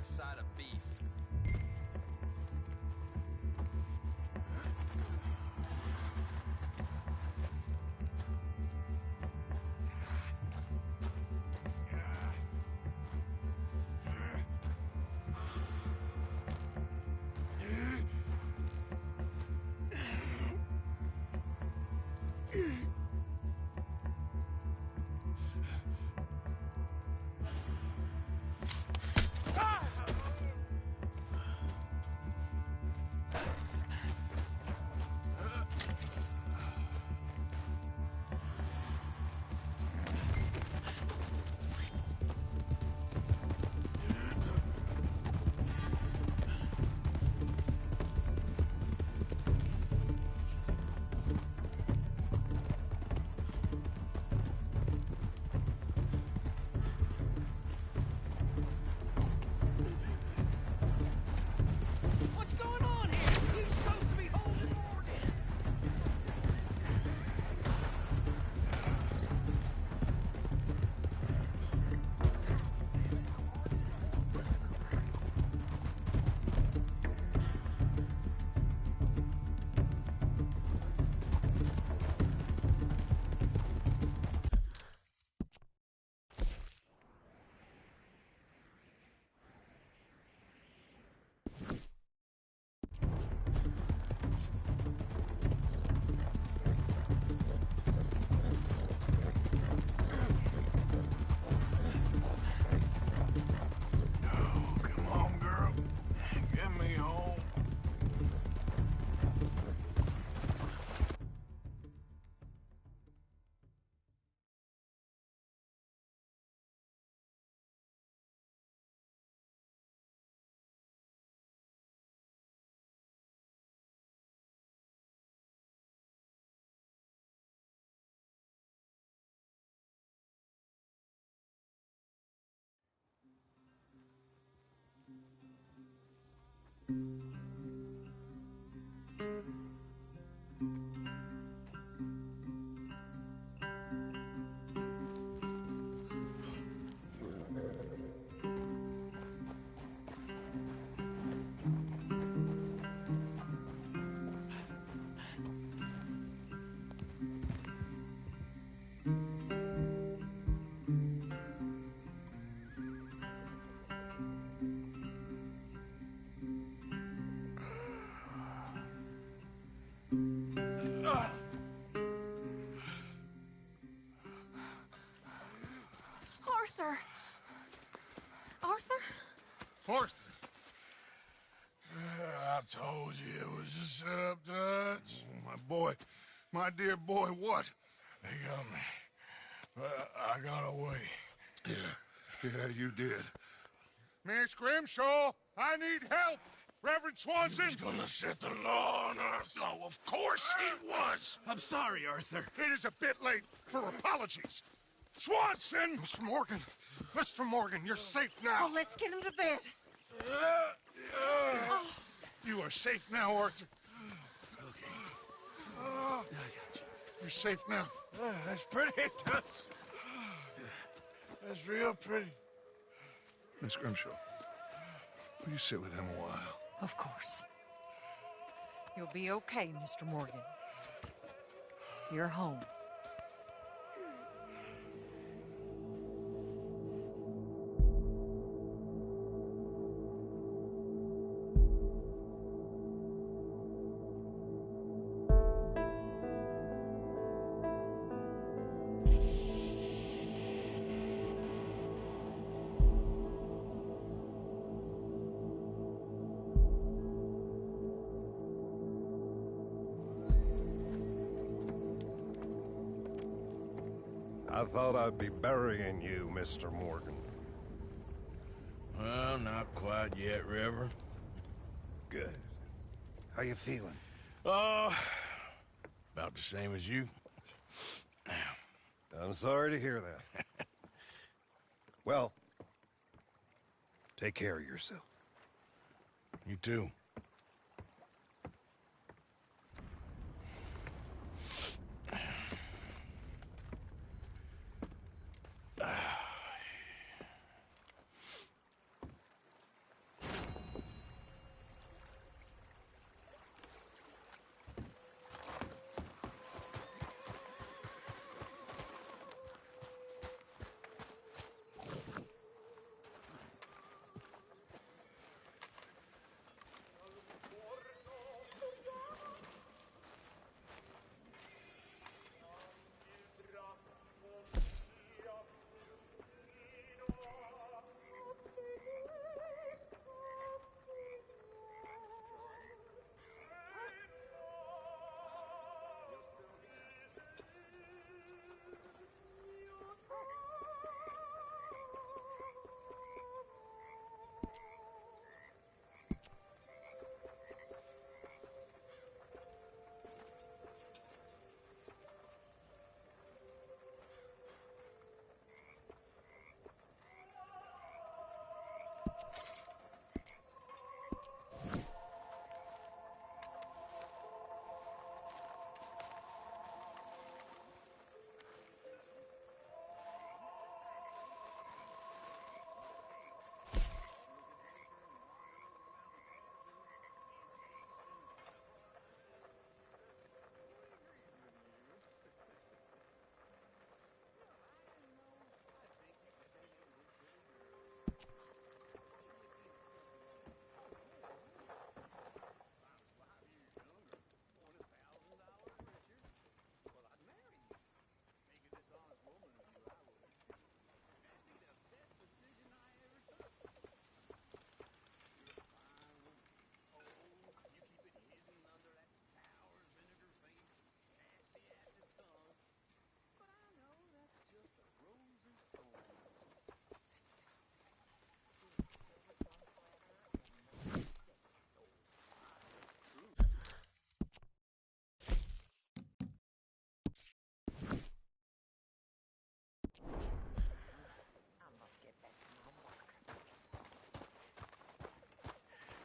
a side of beef. Arthur! Arthur? Arthur! I told you it was a setup, Dutch. My boy, my dear boy, what? They got me. But I got away. Yeah, you did. Miss Grimshaw, I need help! Reverend Swanson! He's gonna set the law on us. Oh, of course he was! I'm sorry, Arthur. It is a bit late for apologies. Swanson! Mr. Morgan! Mr. Morgan, you're safe now. Oh, let's get him to bed. You are safe now, Arthur. Okay. I got you. You're safe now. That's pretty, Dutch. That's real pretty. Miss Grimshaw, will you sit with him a while? Of course. You'll be okay, Mr. Morgan. You're home. I thought I'd be burying you, Mr. Morgan. Well, not quite yet, Reverend. Good. How you feeling? Oh, about the same as you. I'm sorry to hear that. Well, take care of yourself. You too.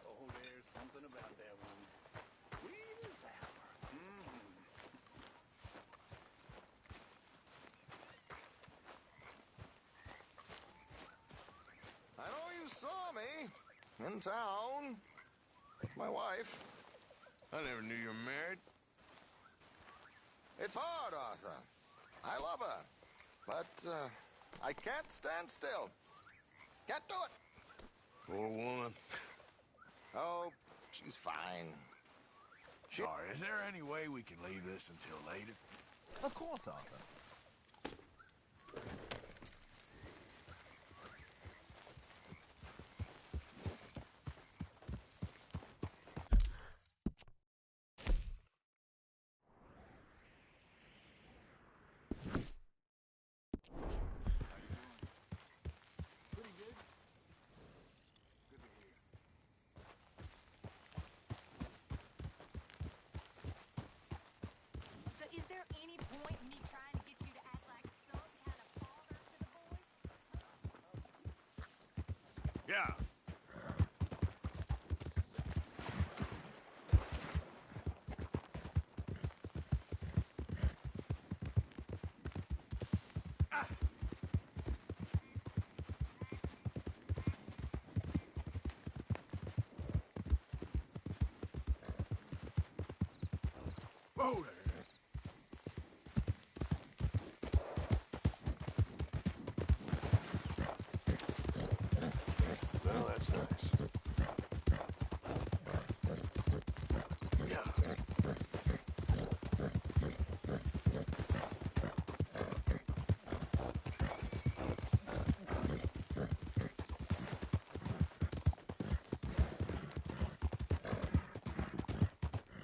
Oh, there's something about that one. Sweet and sour. I know you saw me in town with my wife. I never knew you were married. It's hard, Arthur. I love her, but I can't stand still. Can't do it. Poor woman. Oh, she's fine. Sorry, is there any way we can leave this until later? Of course, Arthur. So is there any point in me trying to get you to act like some kind of father to the boy? Yeah. Whoa there. Well, that's nice. Yeah.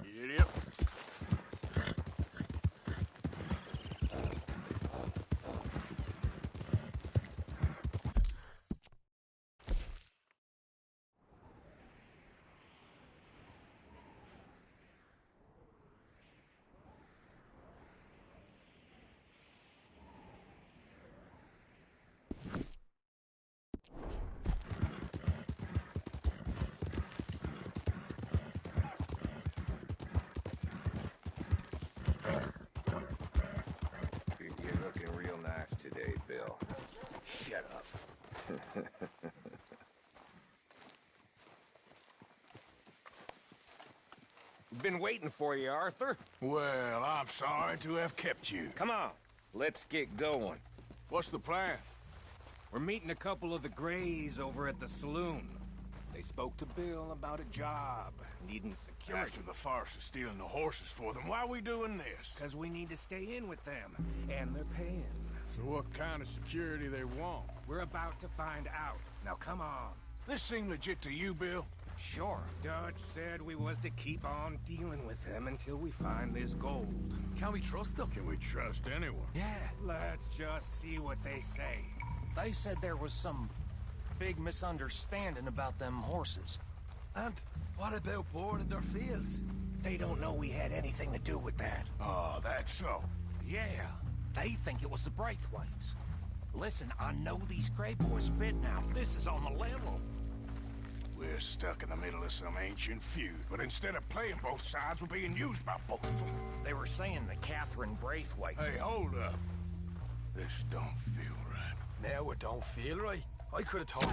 Idiot. You're looking real nice today, Bill. Shut up. Been waiting for you, Arthur. Well, I'm sorry to have kept you. Come on, let's get going. What's the plan? We're meeting a couple of the Greys over at the saloon. They spoke to Bill about a job, needing security. After the farce of stealing the horses for them, why are we doing this? Because we need to stay in with them, and they're paying. So what kind of security they want? We're about to find out. Now come on. This seem legit to you, Bill? Sure. Dutch said we was to keep on dealing with them until we find this gold. Can we trust them? Can we trust anyone? Yeah. Let's just see what they say. They said there was some big misunderstanding about them horses. And what about boarding their fields? They don't know we had anything to do with that. Oh, that's so. Yeah, they think it was the Braithwaites. Listen, I know these Grey boys bit now. This is on the level. We're stuck in the middle of some ancient feud, but instead of playing both sides, we're being used by both of them. They were saying that Catherine Braithwaite... Hey, hold up. This don't feel right. Now it don't feel right. I could have told you.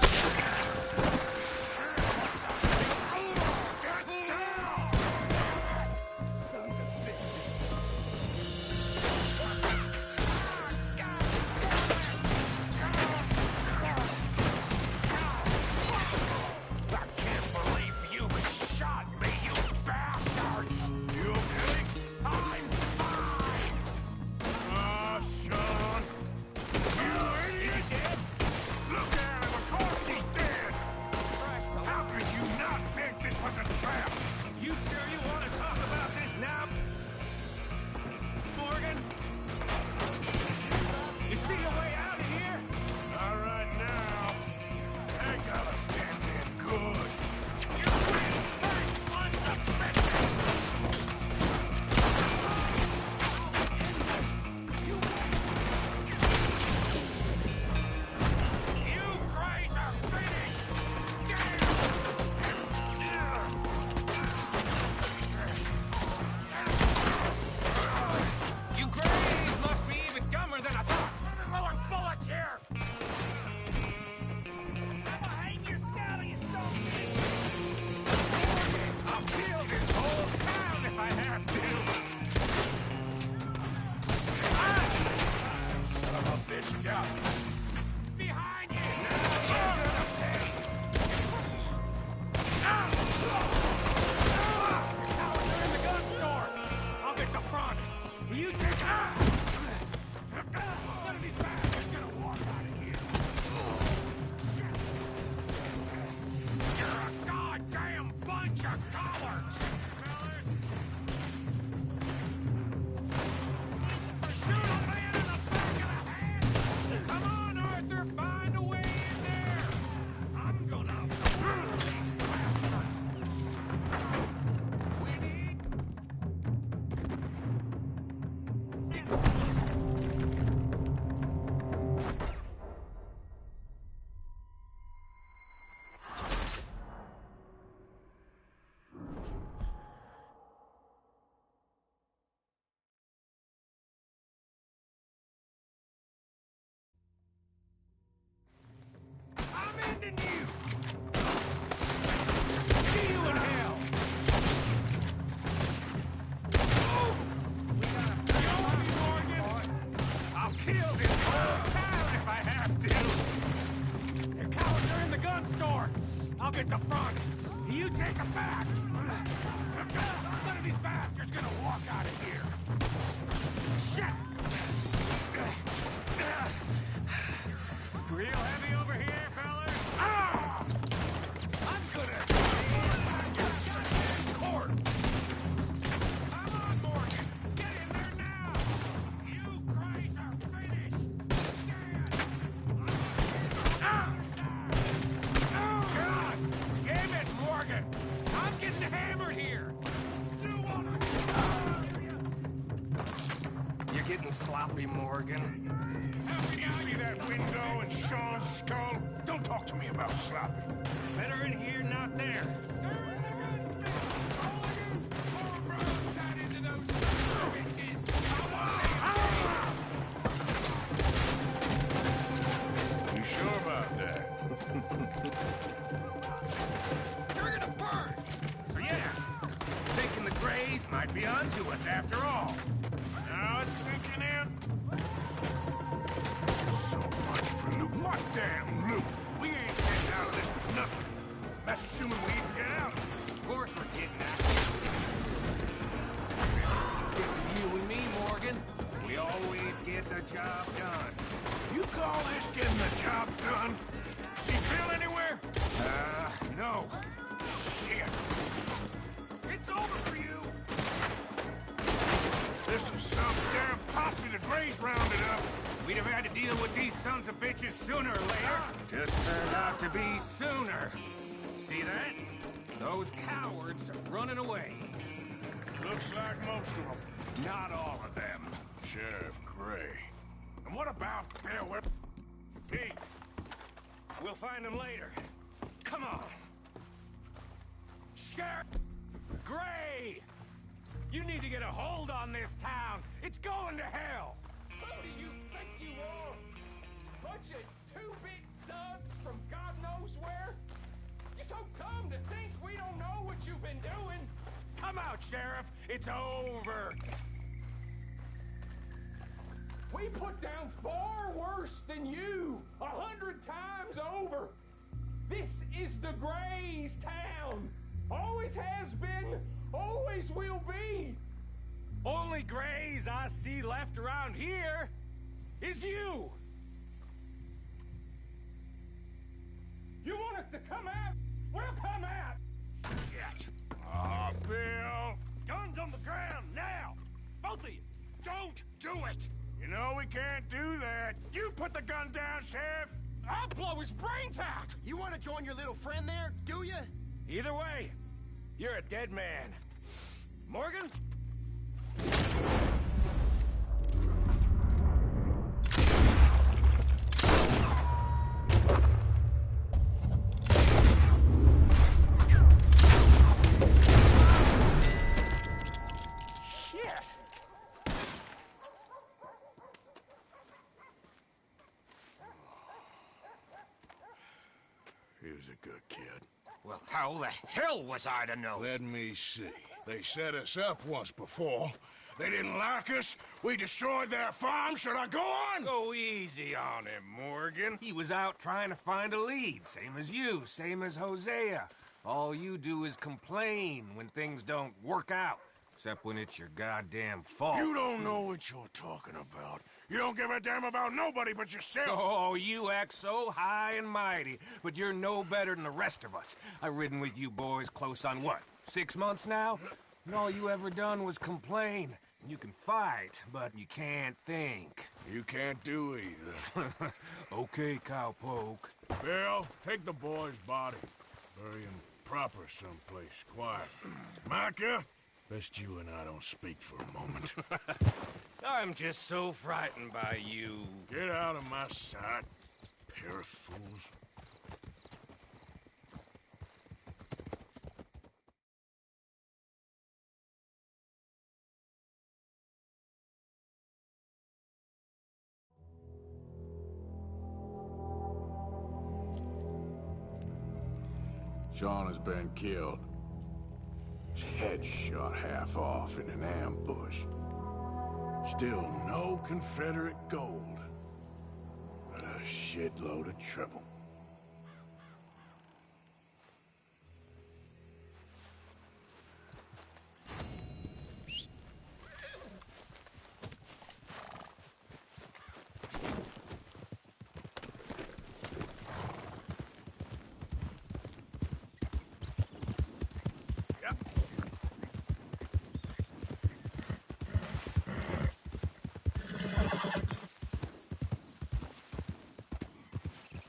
I'll get the front. You take it back. One of these bastards gonna walk out of here. Shit! Real heavy over here, fellas? Ah! I'm gonna court. Come on, Morgan. Get in there now. You guys are finished. God damn it, Morgan. I'm getting hammered here. You're getting sloppy, Morgan. Did you see that window and Sean's skull? Don't talk to me about sloppy. Better in here, not there. You sure about that? You're gonna burn! So yeah, thinking the Greys might be onto us after all. Now it's sinking in. So much for loot. What damn loot? We ain't getting out of this with nothing. That's assuming we even get out. Of course we're getting out. This is you and me, Morgan. We always get the job done. You call this getting the job done? See Bill anywhere? No. Shit. It's over for you! This is some damn posse the Greys rounded up. We'd have had to deal with these sons of bitches sooner or later. Just turned out to be sooner. See that? Those cowards are running away. Looks like most of them. Not all of them. Sheriff Gray. And what about Bill? Pete, we'll find them later. Come on. Sheriff! Gray! You need to get a hold on this town. It's going to hell. Who do you think you are? Bunch of two-bit thugs from God knows where? You so dumb to think we don't know what you've been doing. Come out, Sheriff. It's over. We put down far worse than you, 100 times over. This is the Grays' town. Always has been, always will be. Only Grays I see left around here is you. You want us to come out? We'll come out. Shit. Ah, Bill. Guns on the ground, now! Both of you! Don't do it! You know we can't do that. You put the gun down, Sheriff. I'll blow his brains out! You want to join your little friend there, do you? Either way, you're a dead man. Morgan? He was a good kid. Well, how the hell was I to know? Let me see. They set us up once before. They didn't like us. We destroyed their farm. Should I go on? Go easy on him, Morgan. He was out trying to find a lead, same as you, same as Hosea. All you do is complain when things don't work out, except when it's your goddamn fault. You don't know what you're talking about. You don't give a damn about nobody but yourself. Oh, you act so high and mighty, but you're no better than the rest of us. I've ridden with you boys close on what, 6 months now? And all you ever done was complain. You can fight, but you can't think. You can't do either. Okay, cowpoke. Bill, take the boy's body. Bury him proper someplace quiet. Micah, best you and I don't speak for a moment. I'm just so frightened by you. Get out of my sight, pair of fools. Sean has been killed. His head shot half off in an ambush. Still no Confederate gold, but a shitload of trouble.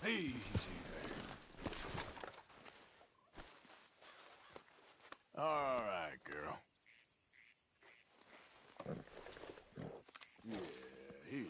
Easy there. All right, girl. Yeah, here.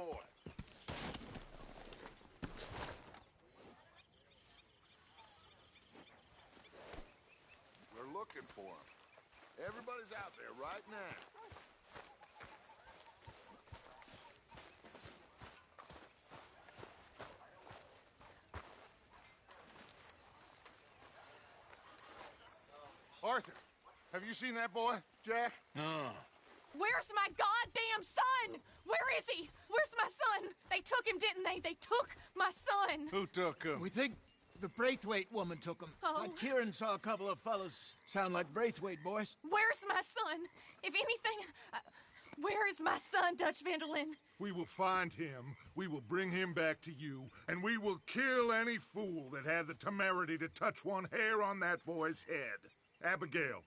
boy. We're looking for him. Everybody's out there right now. Arthur, have you seen that boy, Jack? Where's my goddamn son? Where is he? Where's my son? They took him, didn't they? They took my son. Who took him? We think the Braithwaite woman took him. Oh. Kieran saw a couple of fellows sound like Braithwaite boys. Where's my son? If anything, where is my son, Dutch Vanderlyn? We will find him, we will bring him back to you, and we will kill any fool that had the temerity to touch one hair on that boy's head. Abigail,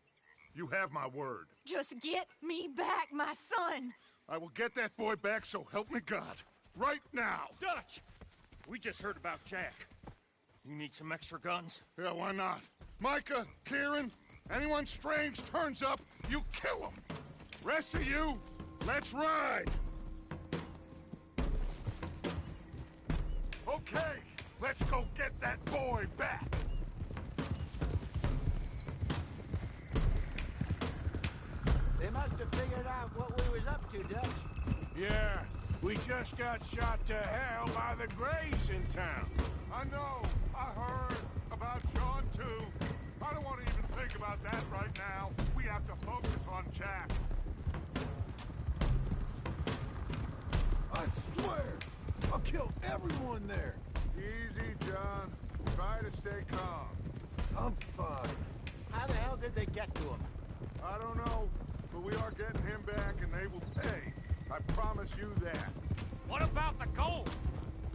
you have my word. Just get me back, my son. I will get that boy back, so help me God. Right now. Dutch! We just heard about Jack. You need some extra guns? Yeah, why not? Micah, Kieran, anyone strange turns up, you kill him. Rest of you, let's ride. Okay, let's go get that boy back. They must have figured out what we was up to, Dutch. Yeah, we just got shot to hell by the Greys in town. I know, I heard about Sean too. I don't want to even think about that right now. We have to focus on Jack. I swear, I'll kill everyone there. Easy, John. Try to stay calm. I'm fine. How the hell did they get to him? I don't know, but we are getting him back and they will pay. I promise you that. What about the gold?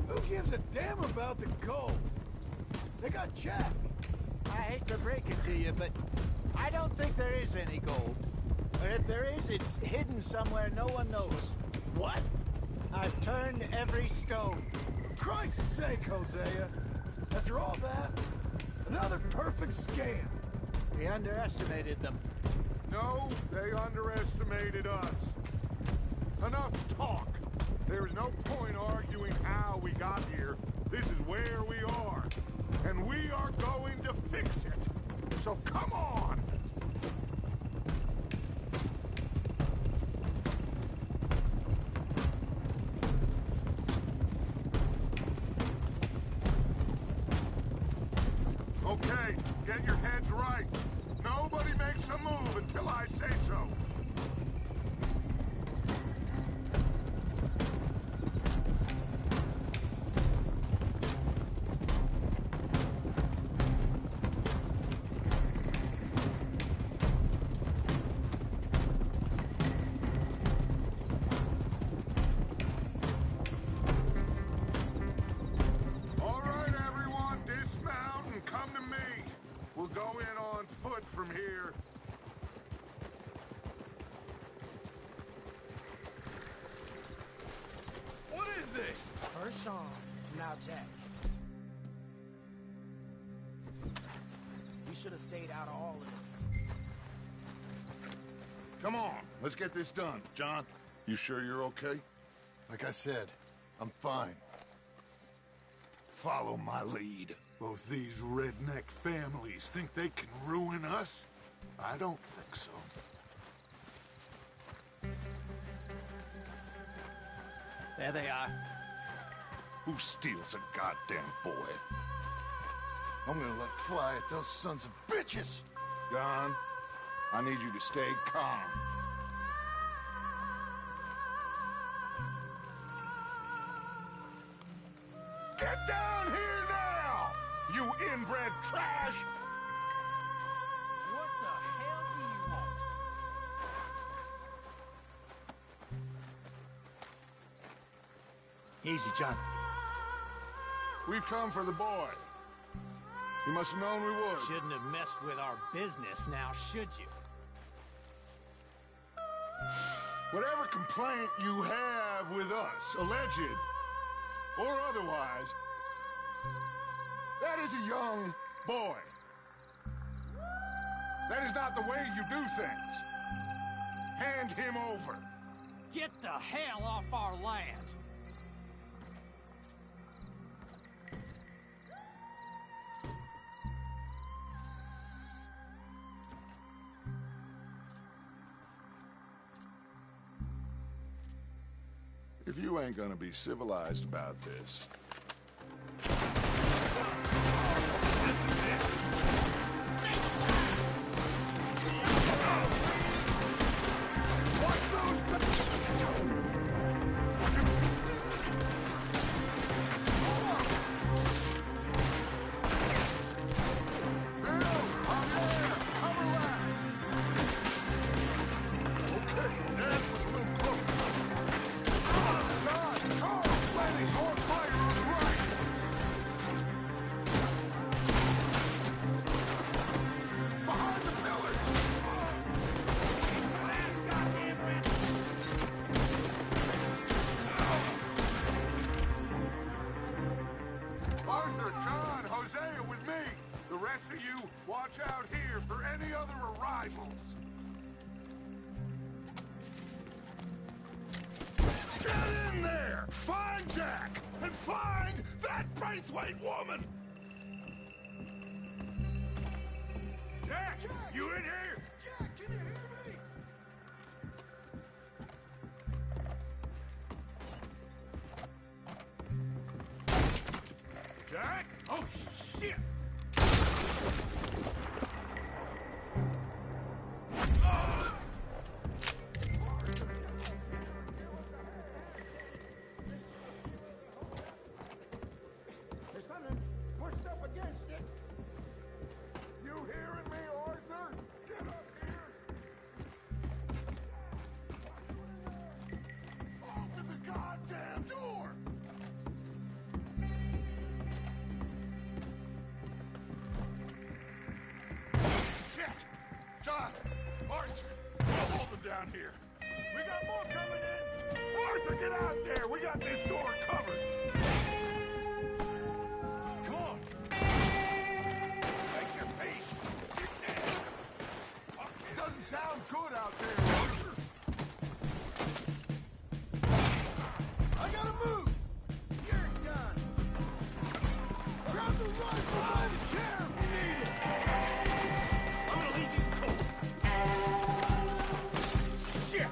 Who gives a damn about the gold? They got Jack. I hate to break it to you, but I don't think there is any gold. Or if there is, it's hidden somewhere no one knows. What? I've turned every stone. For Christ's sake, Hosea. After all that, another perfect scam. We underestimated them. No, they underestimated us. Enough talk. There is no point arguing how we got here. This is where we are. And we are going to fix it. So come on! Okay, get your heads right. Nobody makes a move until I say so. All right, everyone, dismount and come to me. We'll go in on foot from here. What is this? First Sean, now Jack. We should have stayed out of all of this. Come on, let's get this done. John, you sure you're okay? Like I said, I'm fine. Follow my lead. Both these redneck families think they can ruin us? I don't think so. There they are. Who steals a goddamn boy? I'm gonna let fly at those sons of bitches. John, I need you to stay calm. Get down here now, you inbred trash! What the hell do you want? Easy, John. We've come for the boy. You must have known we would. Shouldn't have messed with our business now, should you? Whatever complaint you have with us, alleged or otherwise, that is a young boy. That is not the way you do things. Hand him over. Get the hell off our land! If you ain't gonna be civilized about this... Arthur, John, Hosea with me. The rest of you, watch out here for any other arrivals. Get in there! Find Jack! And find that Braithwaite woman! Jack, you in here? Jack, can you hear me? Jack? Oh, shit! There's something pushed up against it. You hearing me, Arthur? Get up here! Open the goddamn door! Shit! John! Arthur! Hold them down here. We got more coming in! Arthur, get out there! We got this door covered! Come on! Make your peace! Get down! It doesn't sound good out there, Arthur! I gotta move! You're done! Grab the rifle by the chair if you need it! I'm gonna leave you cold! Shit!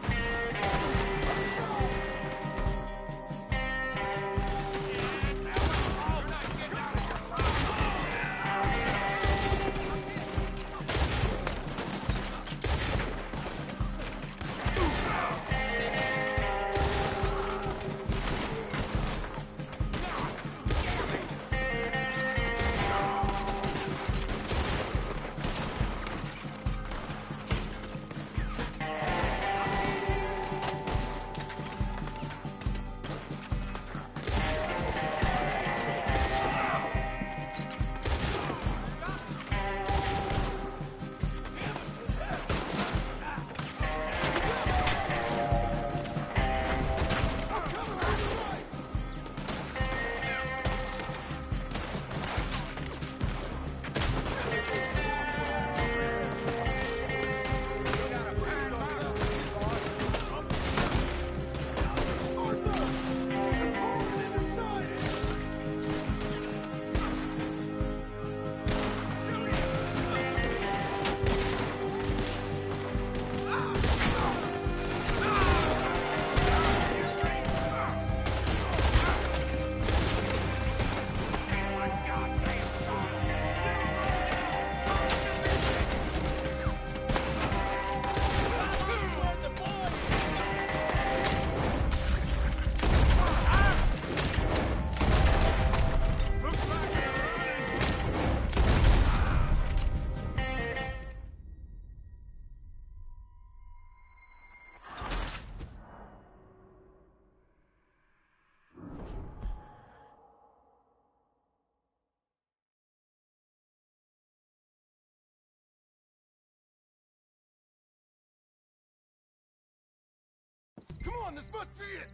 Come on, this must be it!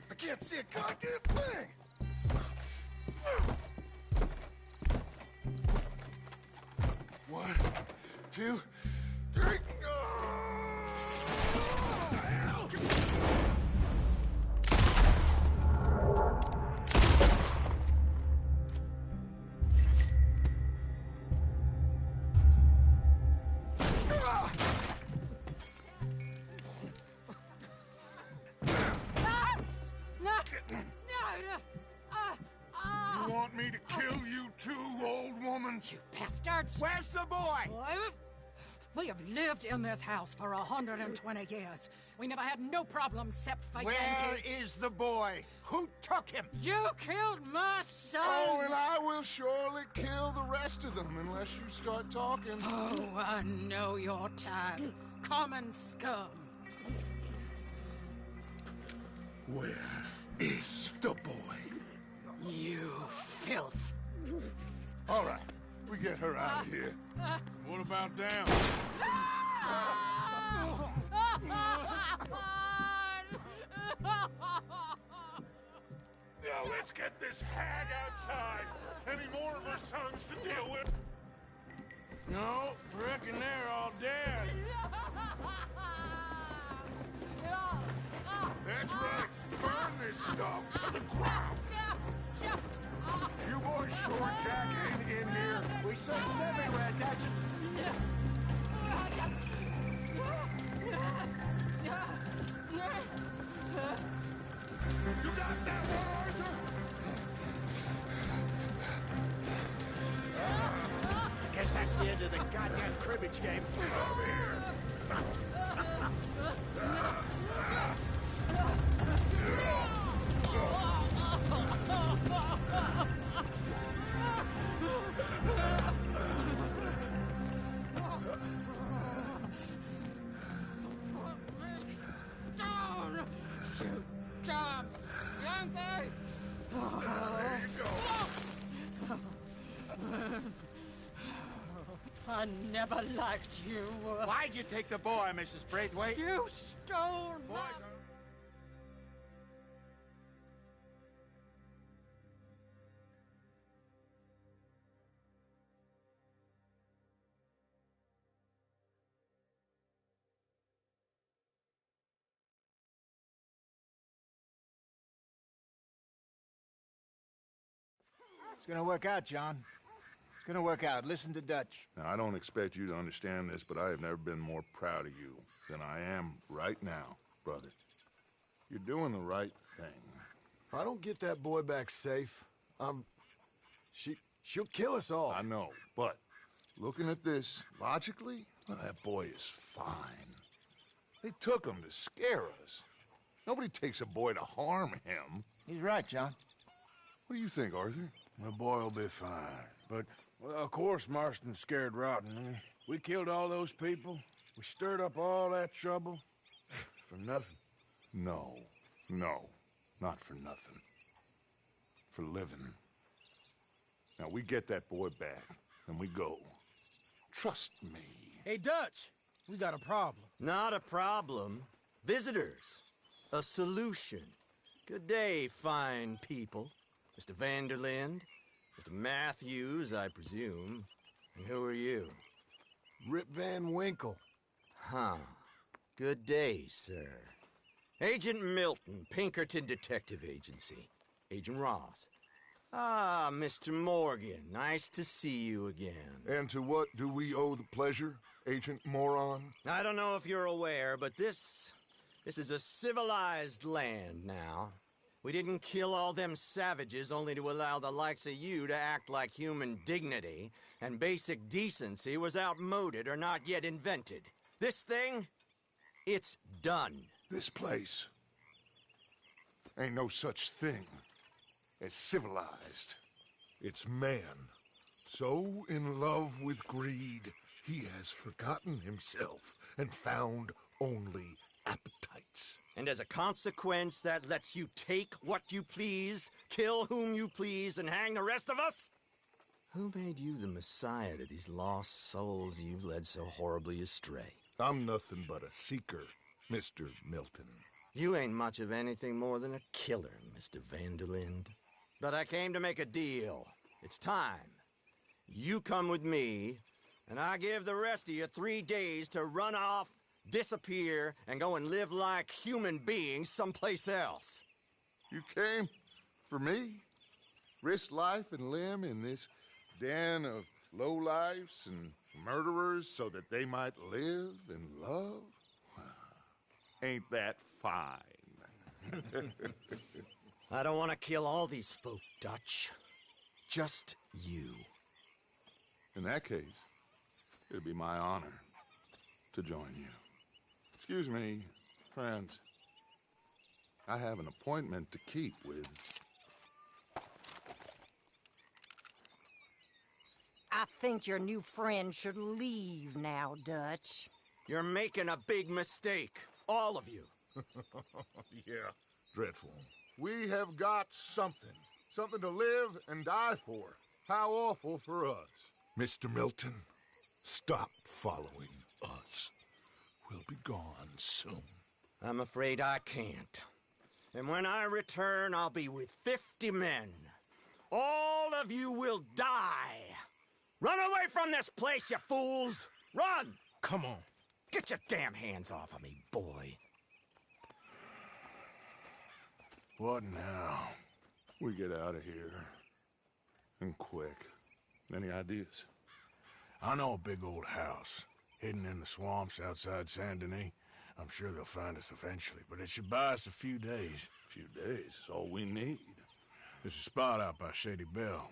I can't see a goddamn thing! 1, 2, 3... me to kill you too, old woman? You bastards! Where's the boy? We have lived in this house for 120 years. We never had no problems except for Where Yankees. is the boy? Who took him? You killed my son! Oh, and I will surely kill the rest of them unless you start talking. Oh, I know your type. Common scum. Where is the boy? You filth. All right, we get her out of here. What about down? Now let's get this hag outside. Any more of her sons to deal with? No, reckon they're all dead. That's right. Burn this dog to the ground. You boys sure Jack ain't in here? We searched everywhere, Dutch. You got that one, Arthur? Guess that's the end of the goddamn cribbage game. Over here. Down! Shoot! Jump! Yankee! There you go. I never liked you. Why'd you take the boy, Mrs. Braithwaite? You stole my... It's gonna work out, John. It's gonna work out. Listen to Dutch. Now, I don't expect you to understand this, but I have never been more proud of you than I am right now, brother. You're doing the right thing. If I don't get that boy back safe, she'll kill us all. I know, but looking at this logically, well, that boy is fine. They took him to scare us. Nobody takes a boy to harm him. He's right, John. What do you think, Arthur? The boy will be fine. But, well, of course, Marston's scared rotten. We killed all those people. We stirred up all that trouble. For nothing. No, not for nothing. For living. Now, we get that boy back, and we go. Trust me. Hey, Dutch, we got a problem. Not a problem. Visitors. A solution. Good day, fine people. Mr. Vanderlind, Mr. Matthews, I presume. And who are you? Rip Van Winkle. Huh. Good day, sir. Agent Milton, Pinkerton Detective Agency. Agent Ross. Ah, Mr. Morgan, nice to see you again. And to what do we owe the pleasure, Agent Moron? I don't know if you're aware, but this is a civilized land now. We didn't kill all them savages only to allow the likes of you to act like human dignity, and basic decency was outmoded or not yet invented. This thing, it's done. This place ain't no such thing as civilized. It's man, so in love with greed, he has forgotten himself and found only appetites. And as a consequence, that lets you take what you please, kill whom you please, and hang the rest of us? Who made you the messiah to these lost souls you've led so horribly astray? I'm nothing but a seeker, Mr. Milton. You ain't much of anything more than a killer, Mr. Vanderlind. But I came to make a deal. It's time. You come with me, and I give the rest of you 3 days to run off, disappear, and go and live like human beings someplace else. You came for me? Risk life and limb in this den of lowlifes and murderers so that they might live and love? Ain't that fine? I don't want to kill all these folk, Dutch. Just you. In that case, it'd be my honor to join you. Excuse me, friends. I have an appointment to keep with... I think your new friend should leave now, Dutch. You're making a big mistake. All of you. Yeah, dreadful. We have got something. Something to live and die for. How awful for us. Mr. Milton, stop following us. We'll be gone soon. I'm afraid I can't. And when I return, I'll be with 50 men. All of you will die. Run away from this place, you fools! Run! Come on. Get your damn hands off of me, boy. What now? We get out of here. And quick. Any ideas? I know a big old house, hidden in the swamps outside Saint Denis. I'm sure they'll find us eventually, but it should buy us a few days. A few days is all we need. There's a spot out by Shady Belle.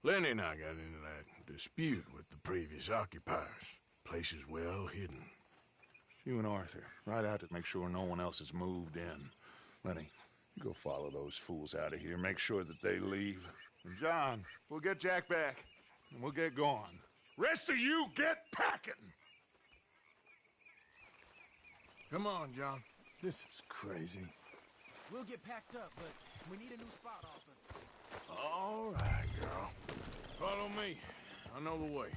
Lenny and I got into that dispute with the previous occupiers. Place is well hidden. You and Arthur, ride out to make sure no one else has moved in. Lenny, you go follow those fools out of here. Make sure that they leave. And John, we'll get Jack back, and we'll get going. Rest of you, get packing! Come on, John. This is crazy. We'll get packed up, but we need a new spot, Arthur. All right, girl. Follow me. I know the way.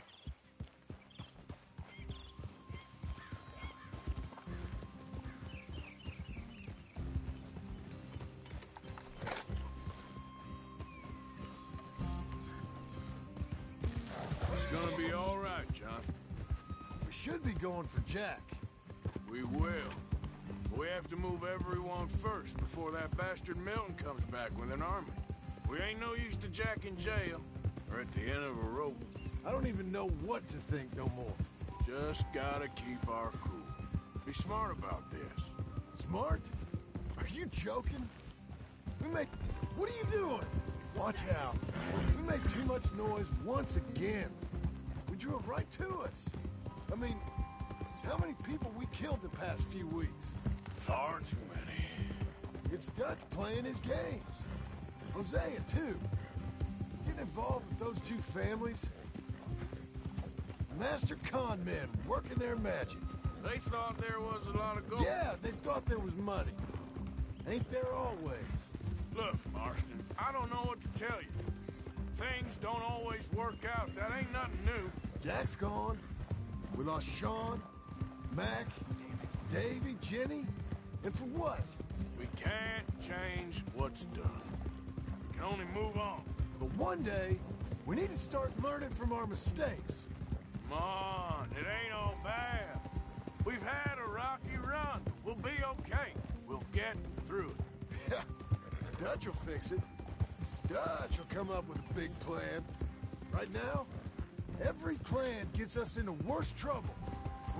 It's gonna be all right, John. We should be going for Jack. We will. We have to move everyone first before that bastard Milton comes back with an army. We ain't no use to Jack in jail or at the end of a rope. I don't even know what to think no more. Just gotta keep our cool. Be smart about this. Smart? Are you joking? What are you doing? Watch out. We made too much noise once again. We drew it right to us. I mean, how many people we killed the past few weeks? Far too many. It's Dutch playing his games. Hosea, too. Getting involved with those two families. Master con men working their magic. They thought there was a lot of gold. Yeah, they thought there was money. Ain't there always? Look, Marston, I don't know what to tell you. Things don't always work out. That ain't nothing new. Jack's gone. We lost Sean, Mac, Davy, Jenny. And for what? We can't change what's done. We can only move on. But one day, we need to start learning from our mistakes. Come on, it ain't all bad. We've had a rocky run. We'll be okay. We'll get through it. Yeah, Dutch will fix it. Dutch will come up with a big plan. Right now, every plan gets us into worse trouble.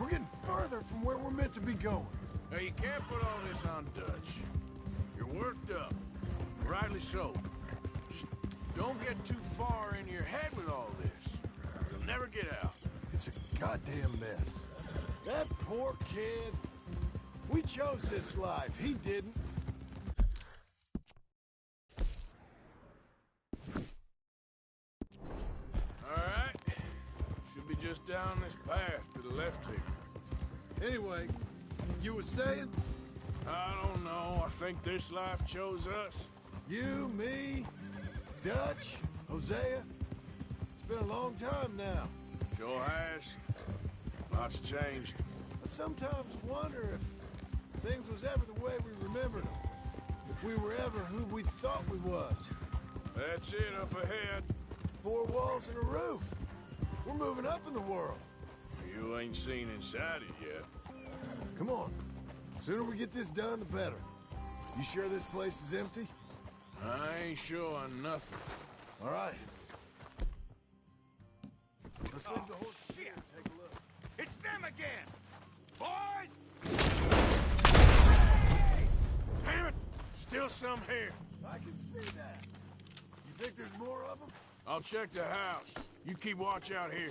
We're getting further from where we're meant to be going. Now, you can't put all this on Dutch. You're worked up. Rightly so. Just don't get too far in your head with all this. You'll never get out. It's a goddamn mess. That poor kid. We chose this life. He didn't. All right. Should be just down this path to the left here. Anyway, you were saying? I don't know. I think this life chose us. You, me, Dutch, Hosea. It's been a long time now. Sure has. Lots changed. I sometimes wonder if things was ever the way we remembered them. If we were ever who we thought we was. That's it up ahead. 4 walls and a roof. We're moving up in the world. You ain't seen inside it yet. Come on. The sooner we get this done, the better. You sure this place is empty? I ain't sure on nothing. All right. Let's leave the horse shit. and take a look. It's them again! Boys! Damn it! Still some here. I can see that. You think there's more of them? I'll check the house. You keep watch out here.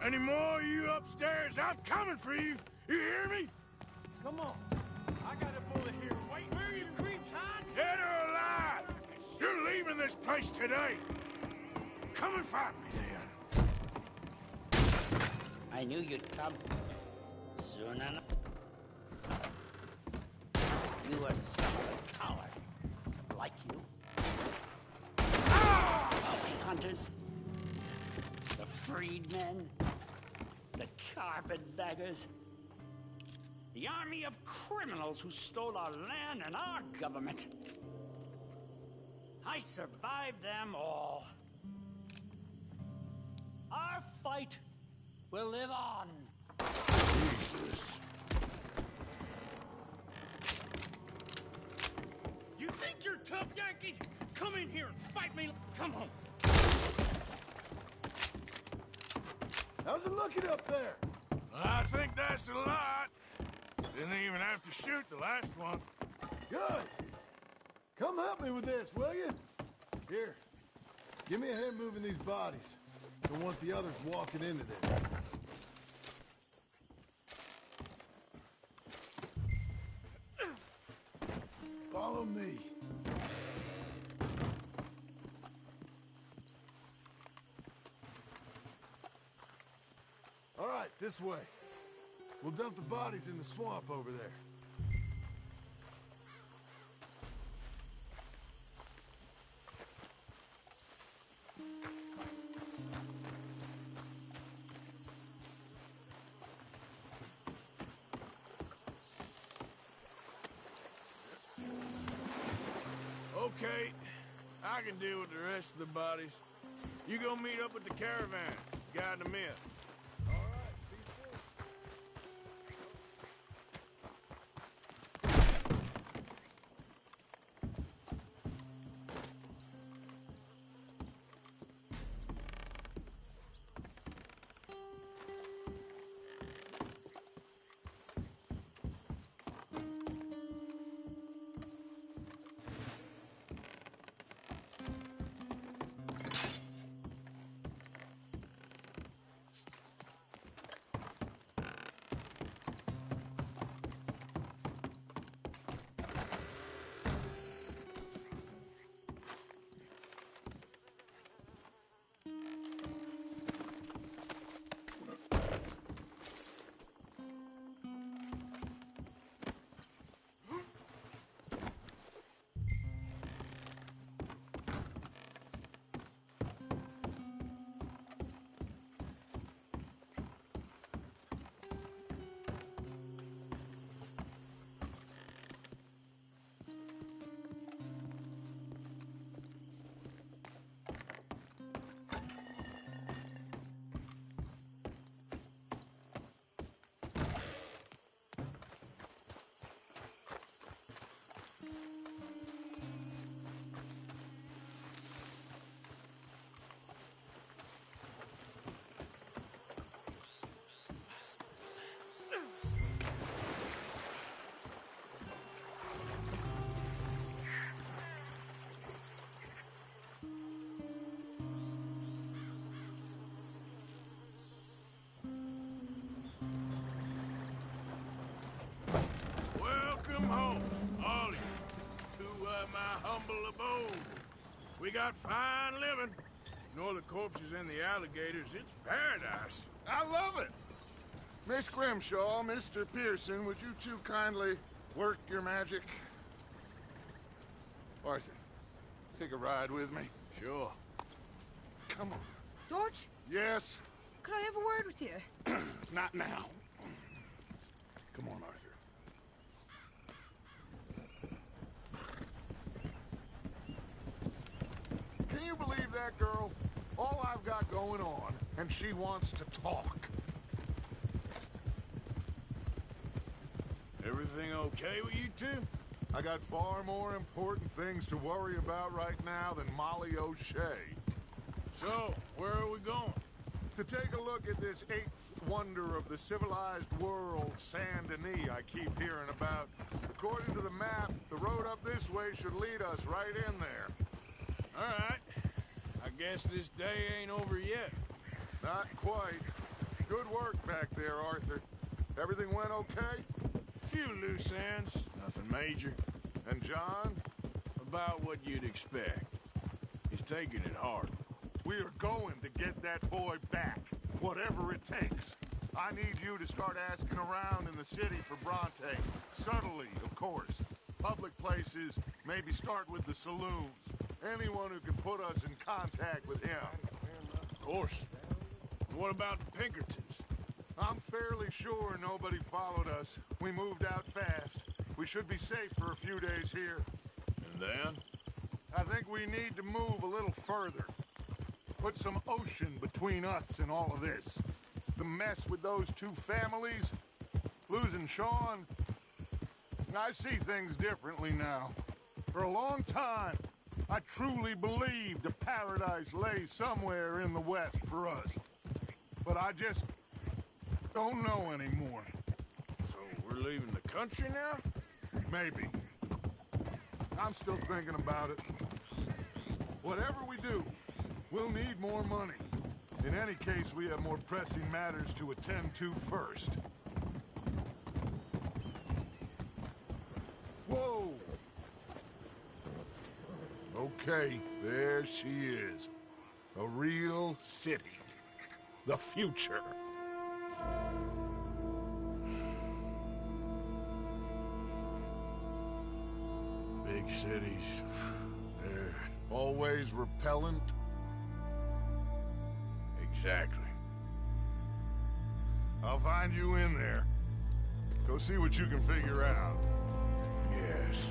Any more of you upstairs? I'm coming for you. You hear me? Come on. I got a bullet here. Wait, where are you creeps hiding? Dead or alive? You're leaving this place today. Come and find me then. I knew you'd come. Soon enough. You were some coward. Like you. Bounty hunters. The freedmen. The carpetbaggers. The army of criminals who stole our land and our government. I survived them all. Our fight will live on. Jesus. You think you're tough, Yankee? Come in here and fight me. Come on. How's it looking up there? I think that's a lot. Didn't even have to shoot the last one. Good. Come help me with this, will you? Here. Give me a hand moving these bodies. Don't want the others walking into this. Follow me. All right, this way. We'll dump the bodies in the swamp over there. Okay, I can deal with the rest of the bodies. You go meet up with the caravan, guide them in. Welcome home, all of you, to my humble abode. We got fine living. Ignore the corpses and the alligators. It's paradise. I love it. Miss Grimshaw, Mr. Pearson, would you two kindly work your magic? Arthur, take a ride with me. Sure. Come on. George? Yes? Could I have a word with you? Not now. Come on, Arthur. Can you believe that girl? All I've got going on, and she wants to talk. Everything okay with you two? I got far more important things to worry about right now than Molly O'Shea. So, Where are we going? To take a look at this eighth wonder of the civilized world, Saint Denis, I keep hearing about. According to the map, the road up this way should lead us right in there. All right. I guess this day ain't over yet. Not quite. Good work back there, Arthur. Everything went okay? Few loose ends, nothing major. And John? About what you'd expect. He's taking it hard. We are going to get that boy back, whatever it takes. I need you to start asking around in the city for Bronte. Subtly, of course. Public places, maybe start with the saloons. Anyone who can put us in contact with him. Of course. What about the Pinkertons? I'm fairly sure nobody followed us. We moved out fast. We should be safe for a few days here. And then? I think we need to move a little further. Put some ocean between us and all of this. The mess with those two families, losing Sean. I see things differently now. For a long time, I truly believed a paradise lay somewhere in the West for us. But I just don't know anymore. So we're leaving the country now? Maybe. I'm still thinking about it. Whatever we do, we'll need more money. In any case, we have more pressing matters to attend to first. Whoa! Okay, there she is. A real city. The future. Big cities. They're always repellent. Exactly. I'll find you in there. Go see what you can figure out. Yes.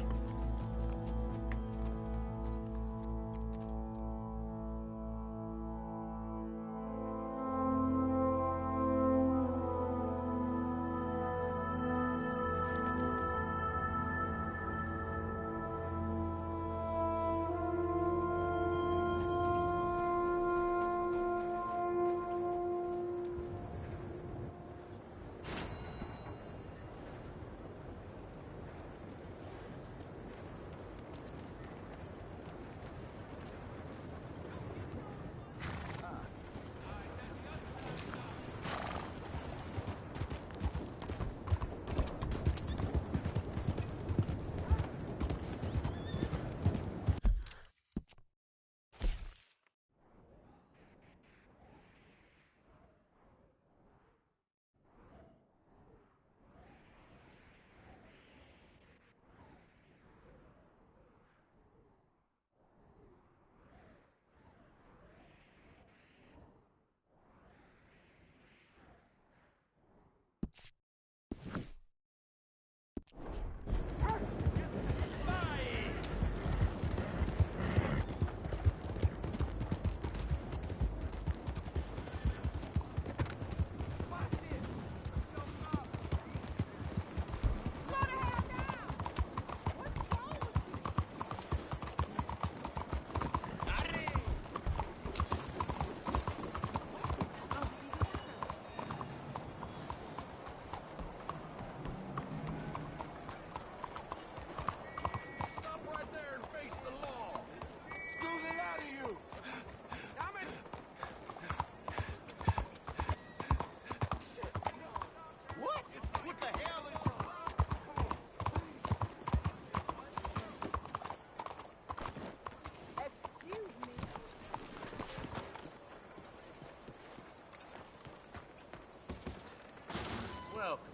Welcome.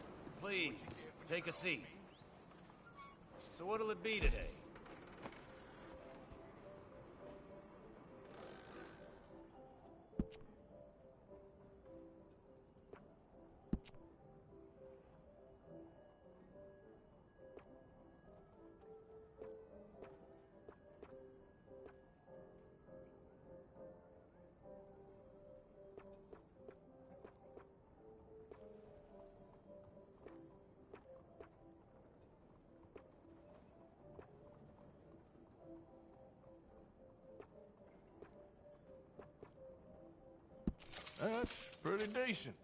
Please, take a seat. So what'll it be today? That's pretty decent.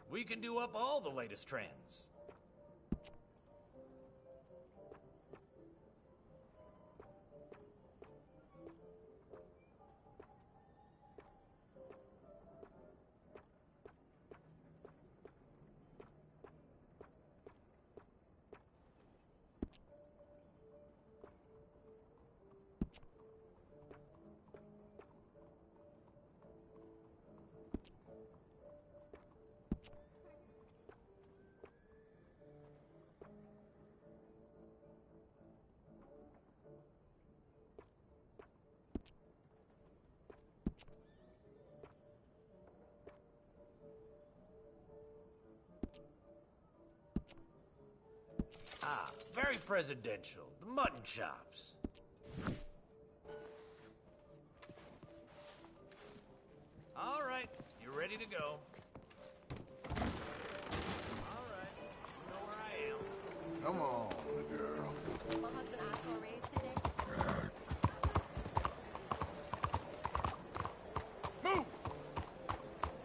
We can do up all the latest trends. Ah, very presidential. The mutton chops. All right, you're ready to go. All right, you know where I am. Come on, girl. My husband asked for a raise today. Move!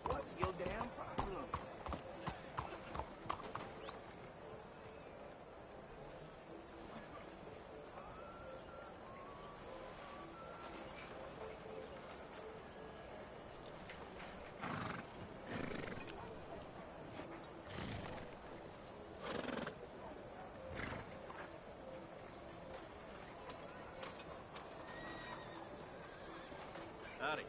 What's your damn problem? Howdy.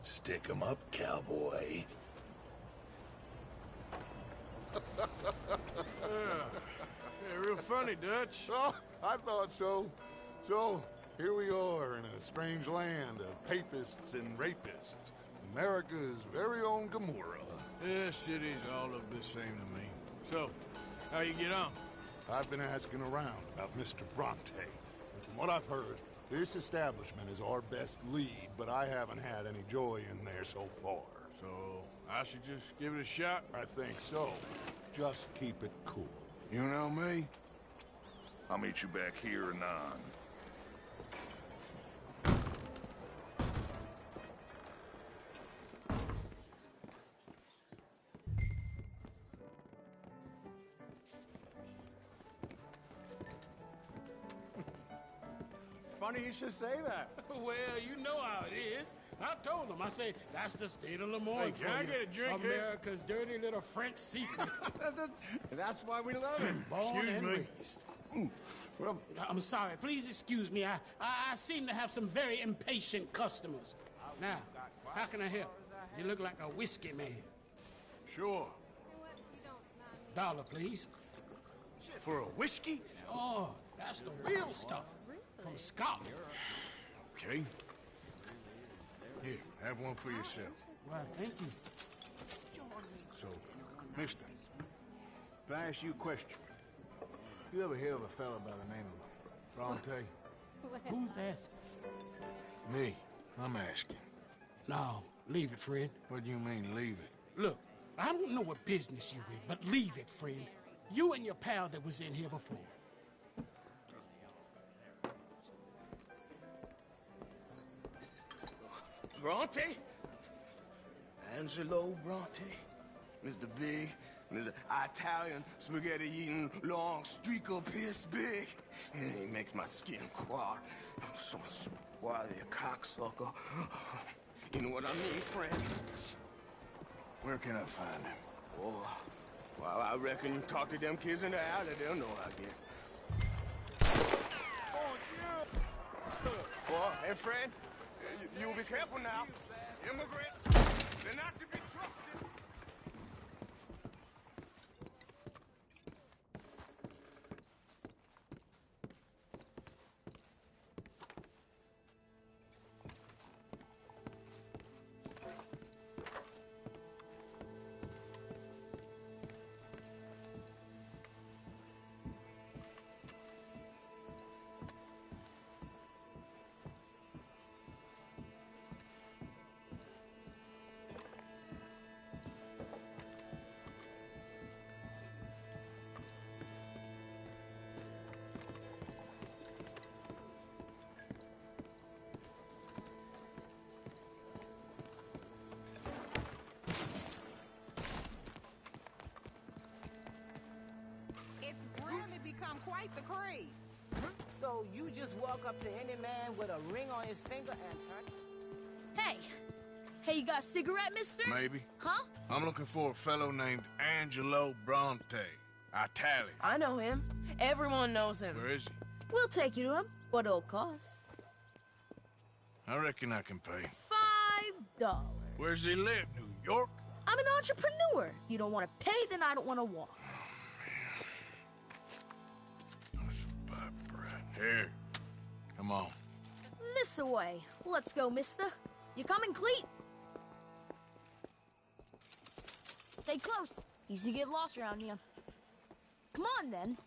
Stick 'em up, cowboy. Yeah, real funny, Dutch. Oh, I thought so. So, here we are in a strange land of papists and rapists. America's very own Gomorrah. Yeah, cities all look the same to me. So, how you get on? I've been asking around about Mr. Bronte. And from what I've heard, this establishment is our best lead, but I haven't had any joy in there so far. So, I should just give it a shot? I think so. Just keep it cool. You know me? I'll meet you back here anon. Funny you should say that. Well, you know how it is. I told them. I say, that's the state of Lemoyne. Hey, can I get a drink here? America's dirty little French secret. That's why we love him. Born Excuse and me. raised. Well, I'm sorry. Please excuse me. I seem to have some very impatient customers. Now, how can I help? You look like a whiskey man. Sure. $1, please. For a whiskey? Oh, that's the real stuff. From Scotland. Okay. Here, have one for yourself. Well, thank you. So, mister, if I ask you a question, you ever hear of a fella by the name of Bronte? Who's asking? Me. I'm asking. No, leave it, friend. What do you mean, leave it? Look, I don't know what business you in, but leave it, friend. You and your pal that was in here before. Bronte? Angelo Bronte? Mr. Big, Mr. Italian spaghetti-eating, long streaker piss big. He makes my skin crawl. I'm so swarthy, a cocksucker. You know what I mean, friend? Where can I find him? Oh, well, I reckon talk to them kids in the alley. They'll know, I guess. Well, hey, friend, you'll be careful now. Immigrants, they're not to be trusted. Become quite the craze. So you just walk up to any man with a ring on his finger and turn? Hey! Hey, you got a cigarette, mister? Maybe. Huh? I'm looking for a fellow named Angelo Bronte. Italian. I know him. Everyone knows him. Where is he? We'll take you to him. What it'll cost? I reckon I can pay. $5. Where's he live? New York? I'm an entrepreneur. You don't want to pay, then I don't want to walk. Here. Come on. This away. Let's go, mister. You coming, Cleet? Stay close. Easy to get lost around here. Come on, then.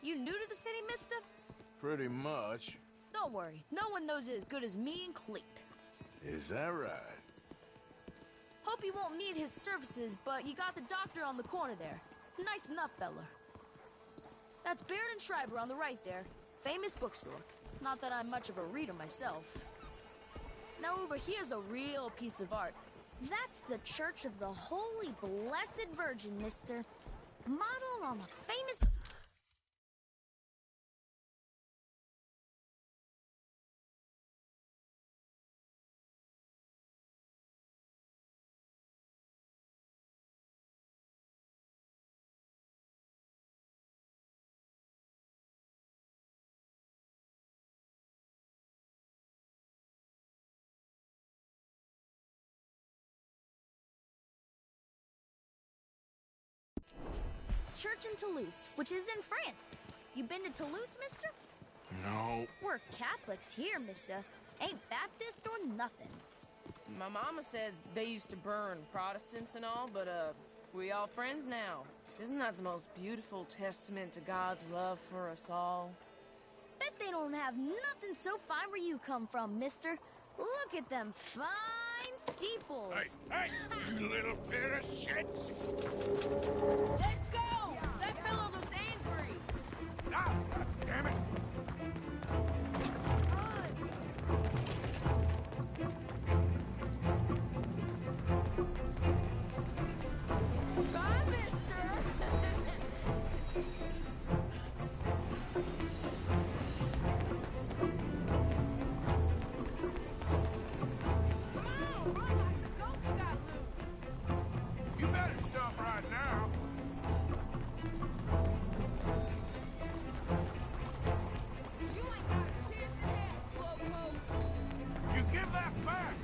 You new to the city, mister? Pretty much. Don't worry. No one knows it as good as me and Cleet. Is that right? Hope you won't need his services, but you got the doctor on the corner there. Nice enough, fella. That's Baird and Schreiber on the right there. Famous bookstore. Not that I'm much of a reader myself. Now over here's a real piece of art. That's the Church of the Holy Blessed Virgin, mister. Modeled on the famous... church in Toulouse, which is in France. You been to Toulouse, mister? No. We're Catholics here, mister. Ain't Baptist or nothing. My mama said they used to burn Protestants and all, but, we all friends now. Isn't that the most beautiful testament to God's love for us all? Bet they don't have nothing so fine where you come from, mister. Look at them fine steeples. Hey, you little pair of shits! Let's go! That fellow looks angry. Ah, God damn it! Bye, mister! You better stop right now. You give that back!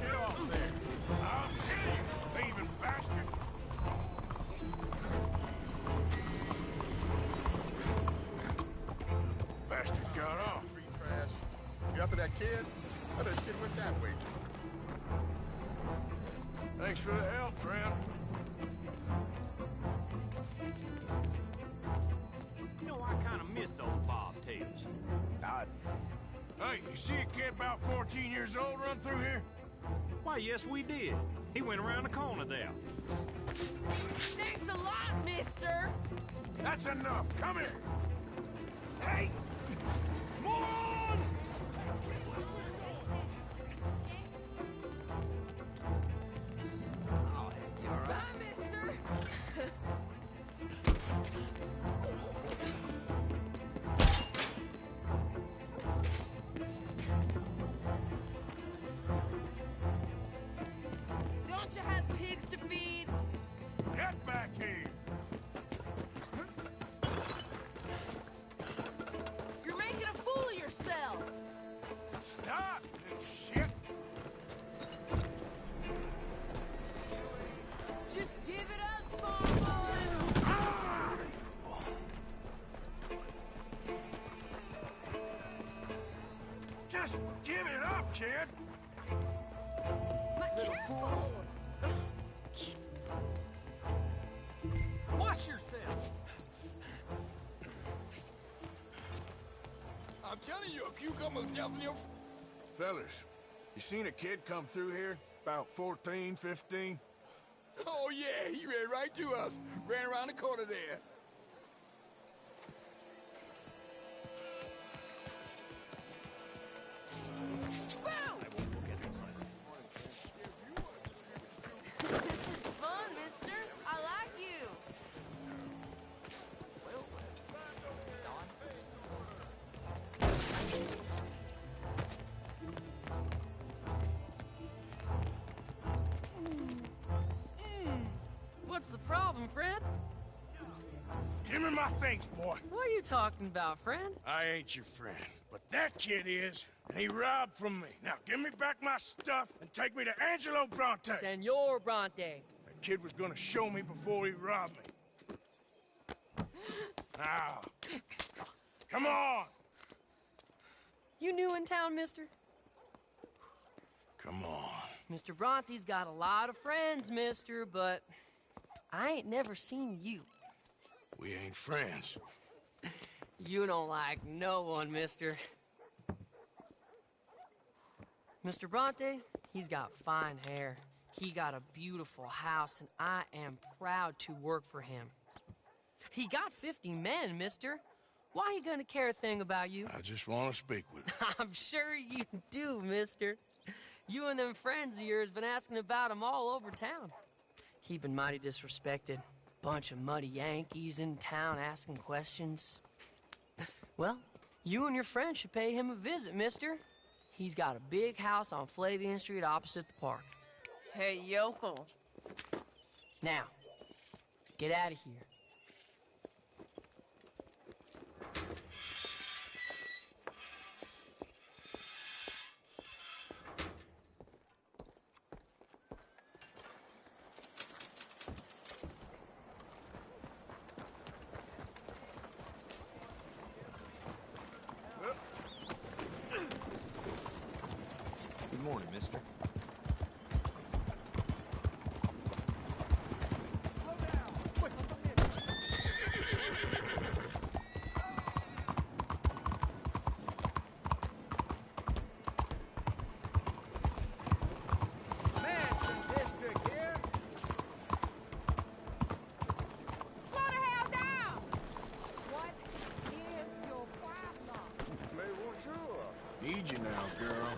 Get off there! I'll kill you, thieving bastard! Bastard got off. Free trash. You after that kid? I that shit went that way. Thanks for the help, friend. You know, I kind of miss old bobtails. Hey, you see a kid about 14 years old run through here? Why, yes, we did. He went around the corner there. Thanks a lot, mister! That's enough. Come here. Hey! Come on! Bye, mister! Don't you have pigs to feed? Get back here! You're making a fool of yourself! Stop, you shit! Just give it up, farm boy! Just give it up, kid! Careful! Watch yourself! I'm telling you, a cucumber's definitely a... Fellas, you seen a kid come through here? About 14, 15? Oh, yeah, he ran right through us. Ran around the corner there. This is fun, mister. I like you. What's the problem, Fred? Give me my things, boy. What are you talking about, friend? I ain't your friend, but that kid is, and he robbed from me. Now, give me back my stuff and take me to Angelo Bronte. Senor Bronte. That kid was gonna show me before he robbed me. Now, come on! You new in town, mister? Come on. Mr. Bronte's got a lot of friends, mister, but I ain't never seen you. We ain't friends. You don't like no one, mister. Mr. Bronte, he's got fine hair. He got a beautiful house, and I am proud to work for him. He got 50 men, mister. Why he gonna care a thing about you? I just want to speak with him. I'm sure you do, mister. You and them friends of yours been asking about him all over town. He been mighty disrespected. Bunch of muddy Yankees in town asking questions. Well, you and your friend should pay him a visit, mister. He's got a big house on Flavian Street opposite the park. Hey, yokel. Now, get out of here. Good morning, mister. Manson District here. Slow the hell down! What is your problem? Mais bonjour. Need you now, girl.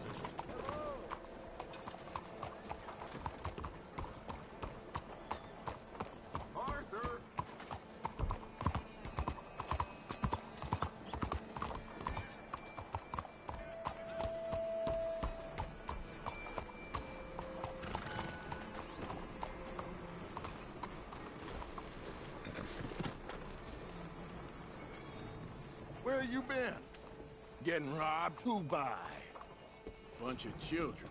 Arthur! Where you been? Getting robbed? Who by? Bunch of children.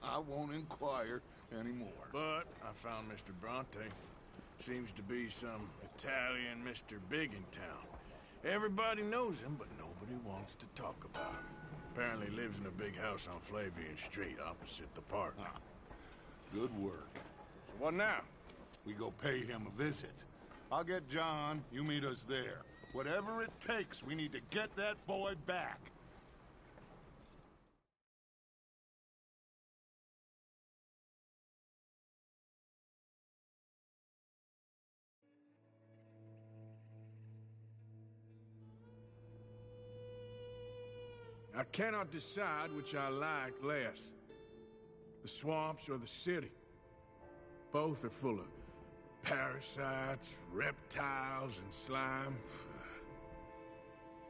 I won't inquire anymore. But I found Mr. Bronte. Seems to be some Italian Mr. Big in town. Everybody knows him, but nobody wants to talk about him. Apparently lives in a big house on Flavian Street opposite the park. Good work. So what now? We go pay him a visit. I'll get John. You meet us there. Whatever it takes, we need to get that boy back. I cannot decide which I like less. The swamps or the city. Both are full of parasites, reptiles, and slime.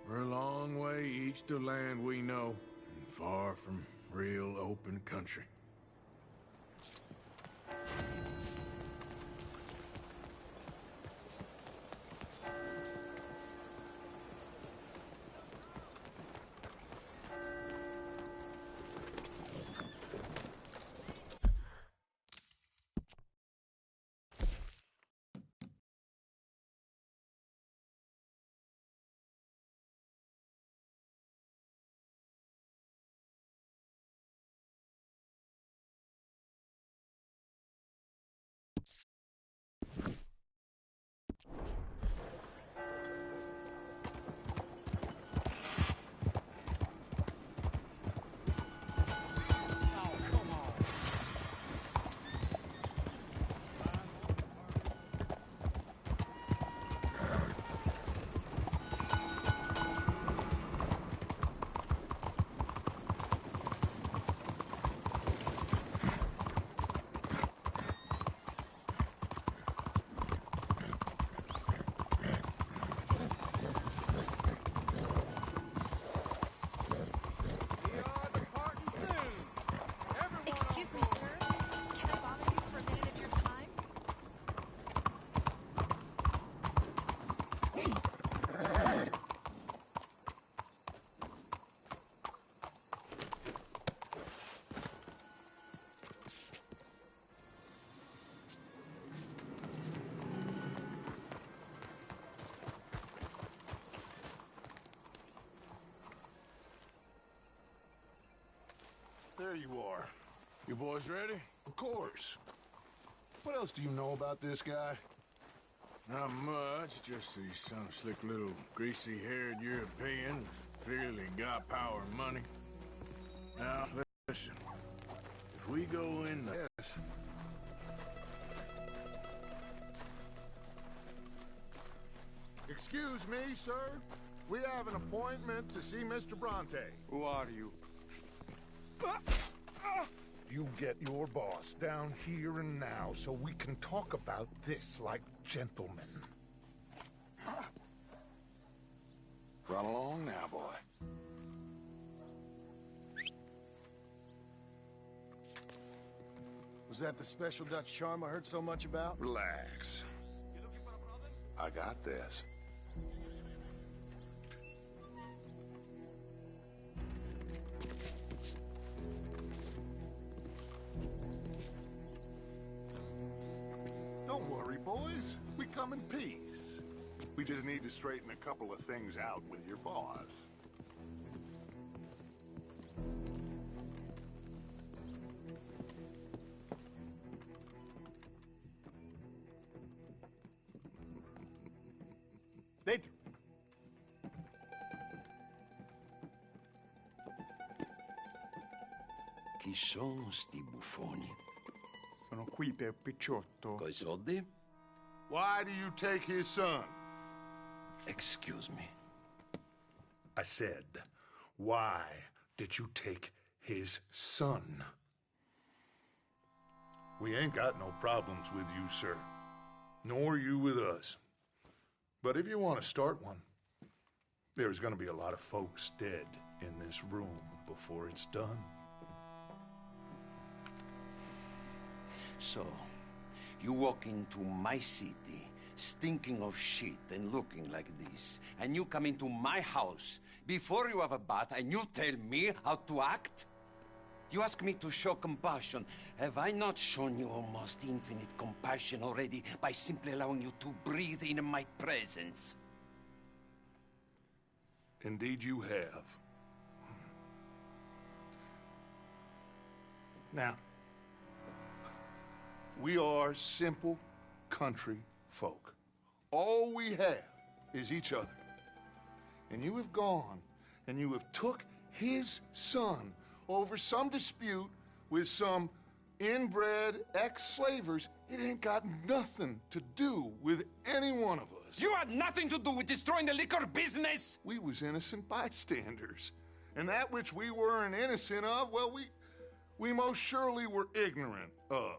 We're a long way east of land we know, and far from real open country. Excuse me, sir. Can I bother you for a minute of your time? There you are. You boys ready? Of course. What else do you know about this guy? Not much, just he's some slick little greasy-haired European who's clearly got power and money. Now, listen. If we go in the... Yes. Excuse me, sir. We have an appointment to see Mr. Bronte. Who are you? You get your boss down here and now so we can talk about this like gentlemen. Run along now, boy. Was that the special Dutch charm I heard so much about? Relax. I got this. Don't worry, boys. We come in peace. We just need to straighten a couple of things out with your boss. Dentro. Chi sono sti buffoni? Sono qui per Picciotto. Coi soldi? Why do you take his son? Excuse me. I said, why did you take his son? We ain't got no problems with you, sir. Nor you with us. But if you want to start one, there's gonna be a lot of folks dead in this room before it's done. So, you walk into my city, stinking of shit and looking like this, and you come into my house before you have a bath and you tell me how to act? You ask me to show compassion. Have I not shown you almost infinite compassion already by simply allowing you to breathe in my presence? Indeed you have. Now, we are simple country folk. all we have is each other. And you have gone and you have took his son over some dispute with some inbred ex-slavers. It ain't got nothing to do with any one of us. You had nothing to do with destroying the liquor business! We was innocent bystanders. And that which we weren't innocent of, well, we most surely were ignorant of.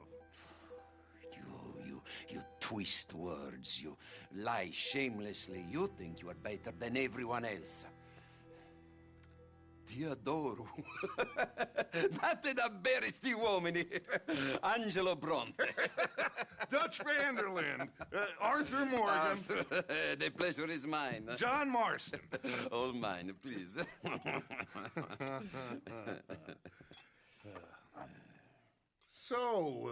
You twist words, you lie shamelessly. You think you are better than everyone else. Ti adoro. Date davvero sti uomini. Angelo Bronte. Dutch Vanderland. Arthur Morgan. Arthur, the pleasure is mine. John Marston. All mine, please. So,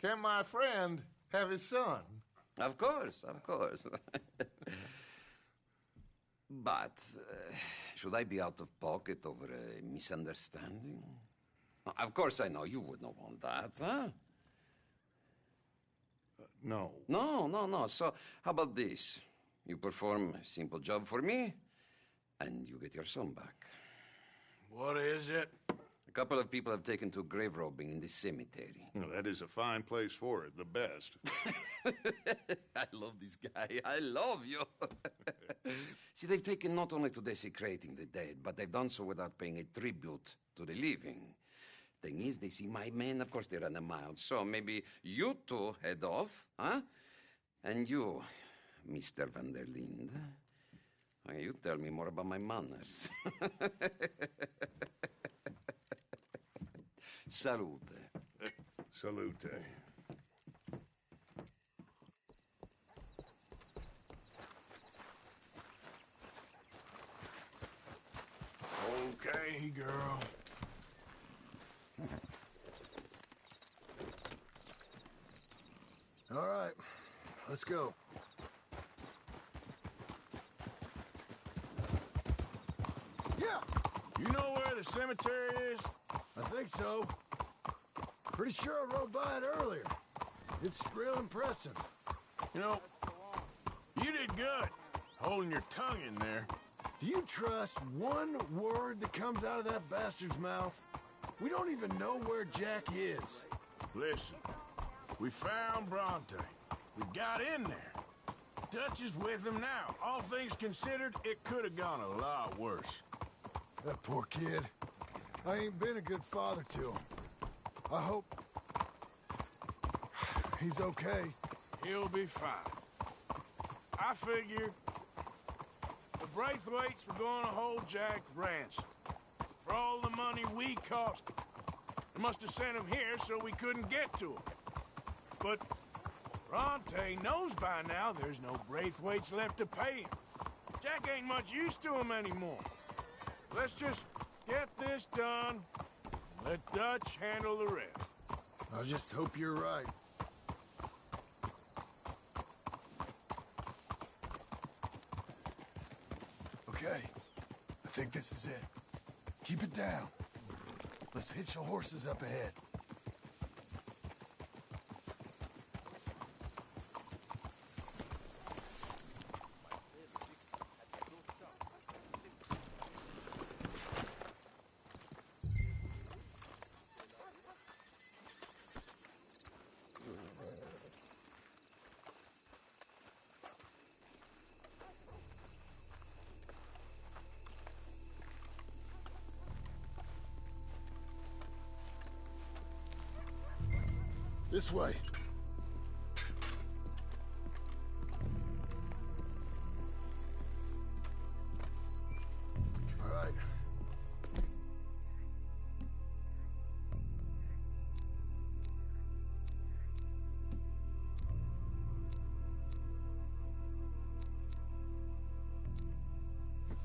can my friend have his son? Of course, of course. But should I be out of pocket over a misunderstanding? Of course I know you would not want that, huh? No. No. So, how about this? You perform a simple job for me, and you get your son back. What is it? A couple of people have taken to grave robbing in this cemetery. Well, that is a fine place for it, the best. I love this guy. I love you. See, they've taken not only to desecrating the dead, but they've done so without paying a tribute to the living. Thing is, they see my men, of course they run a mile. So maybe you two head off, huh? And you, Mr. Van der Linde, you tell me more about my manners. Salute. Salute. Okay, girl. All right, let's go. Yeah! You know where the cemetery is? I think so. Pretty sure I rode by it earlier. It's real impressive. You know, you did good, holding your tongue in there. Do you trust one word that comes out of that bastard's mouth? We don't even know where Jack is. Listen, we found Bronte. We got in there. Dutch is with him now. All things considered, it could have gone a lot worse. That poor kid. I ain't been a good father to him. I hope he's okay. He'll be fine. I figured the Braithwaites were going to hold Jack ransom for all the money we cost him. They must have sent him here so we couldn't get to him. But Bronte knows by now there's no Braithwaites left to pay him. Jack ain't much use to him anymore. Let's just get this done and let Dutch handle the rest. I just hope you're right. Okay, I think this is it. Keep it down. Let's hitch the horses up ahead. This way. All right.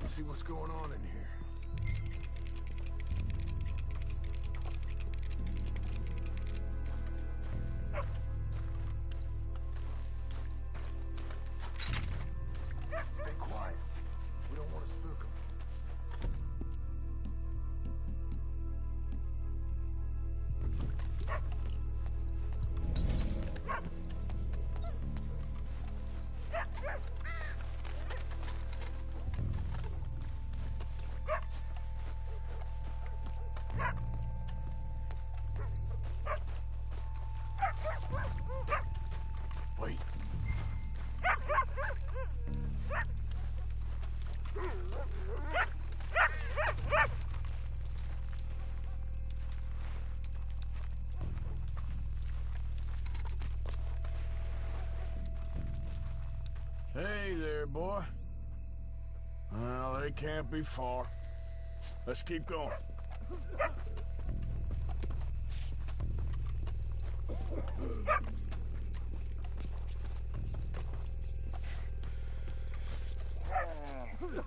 Let's see what's going on in here. Prairie boy? Well, they can't be far. Let's keep going.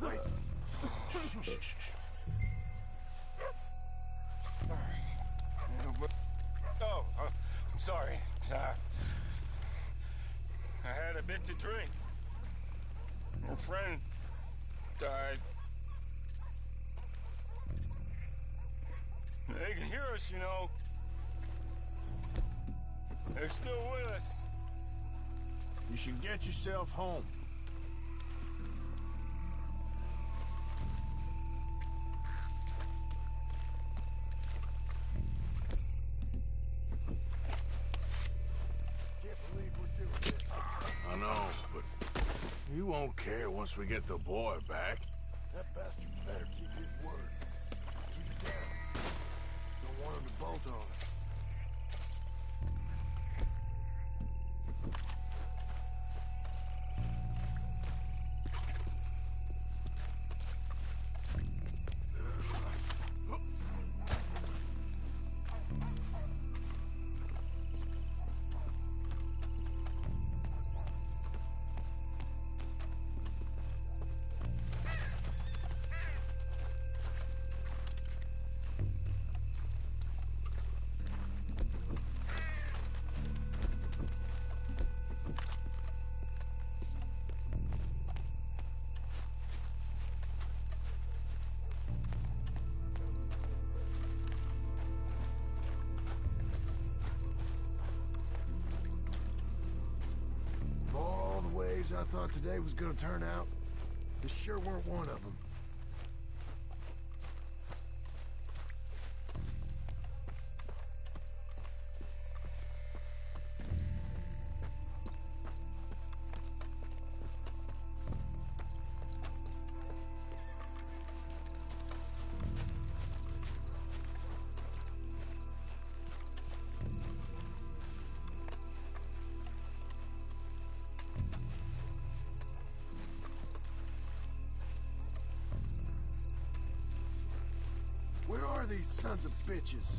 Wait. Shh. Oh, I'm sorry. I had a bit to drink. Your friend died. They can hear us, you know. They're still with us. You should get yourself home. I know, but he won't care once we get the boy back. That bastard better keep his word. Keep it down. Don't want him to bolt on us. I thought today was gonna turn out, this sure weren't one of them. Where are these sons of bitches?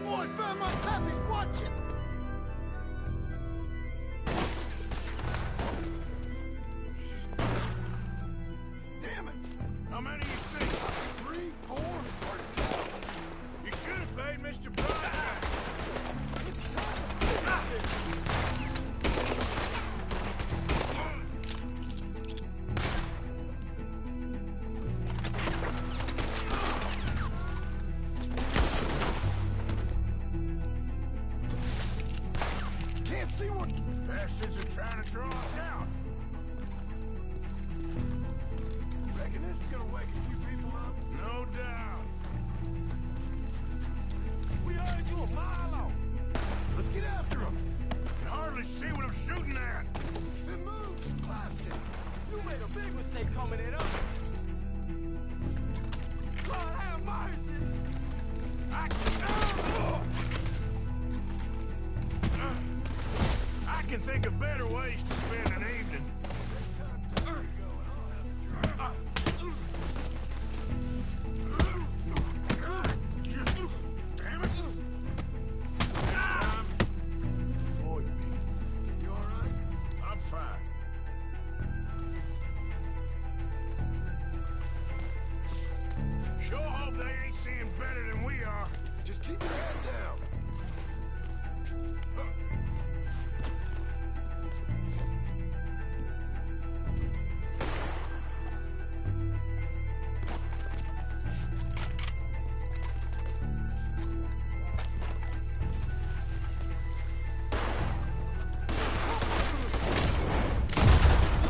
I found my puppies watching! Damn it! How many you see? 3, 4? You should have paid Mr. Bronte. See what bastards are trying to draw us out. I can think of better ways to spend an evening. Damn it! Next time, avoid me. You all right? I'm fine. Sure hope they ain't seeing better than we are. Just keep your head down.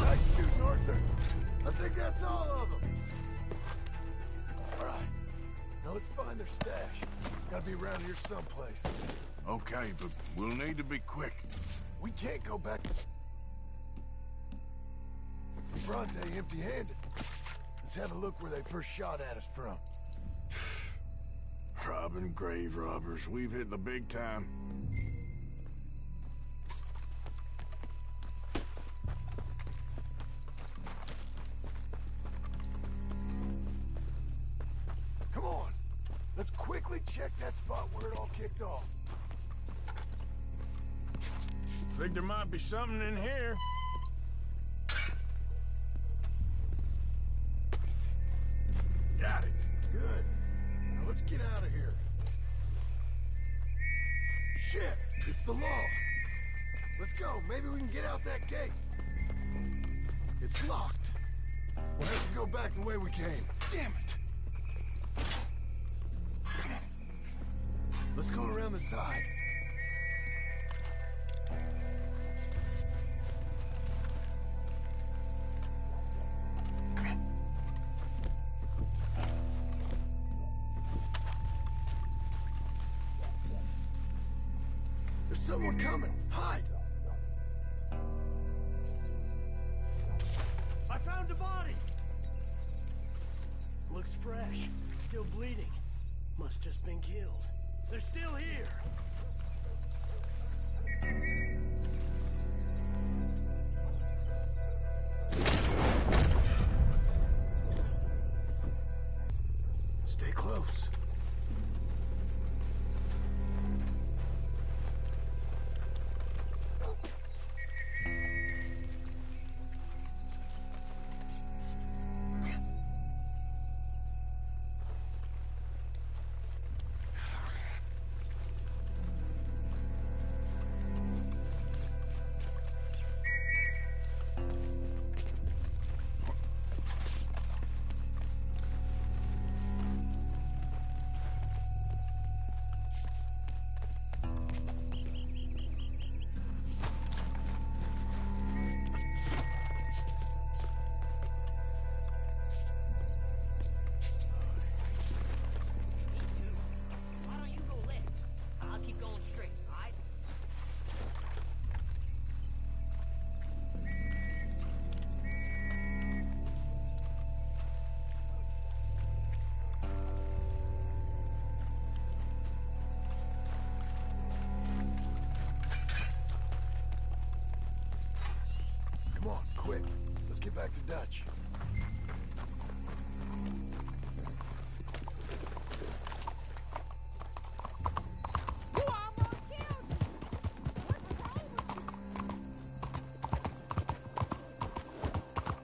Nice shooting, Arthur. I think that's all of them. All right. Now let's find their stash. Gotta be around here someplace. Okay, but we'll need to be quick. We can't go back to Bronte empty-handed. Let's have a look where they first shot at us from. Robbing grave robbers, we've hit the big time. Come on. Let's quickly check that spot where it all kicked off. Think there might be something in here. Got it. Good. Now let's get out of here. Shit! It's the law. Let's go. Maybe we can get out that gate. It's locked. We'll have to go back the way we came. Damn it. Come on. Let's go around the side. There's someone coming. Hide. I found a body. Looks fresh. Still bleeding. Must just been killed. They're still here. Stay close. Why don't you go left? I'll keep going straight, all right? Come on, quick. Let's get back to Dutch.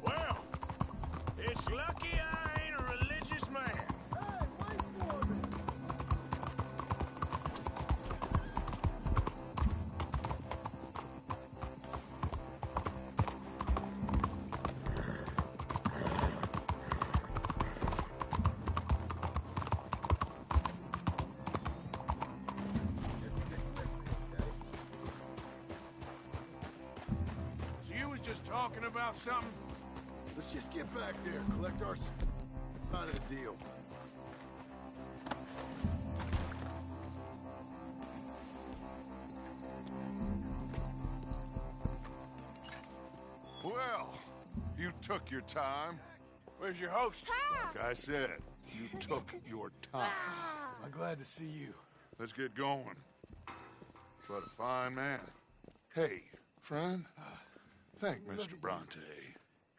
Well, it's lucky I ain't a religious man. So you was just talking about something? Let's just get back there, collect our side of the deal. Well, you took your time. Where's your host? Like I said, you took your time. I'm glad to see you. Let's get going. What a fine man. Hey, friend, thank Mr. Bronte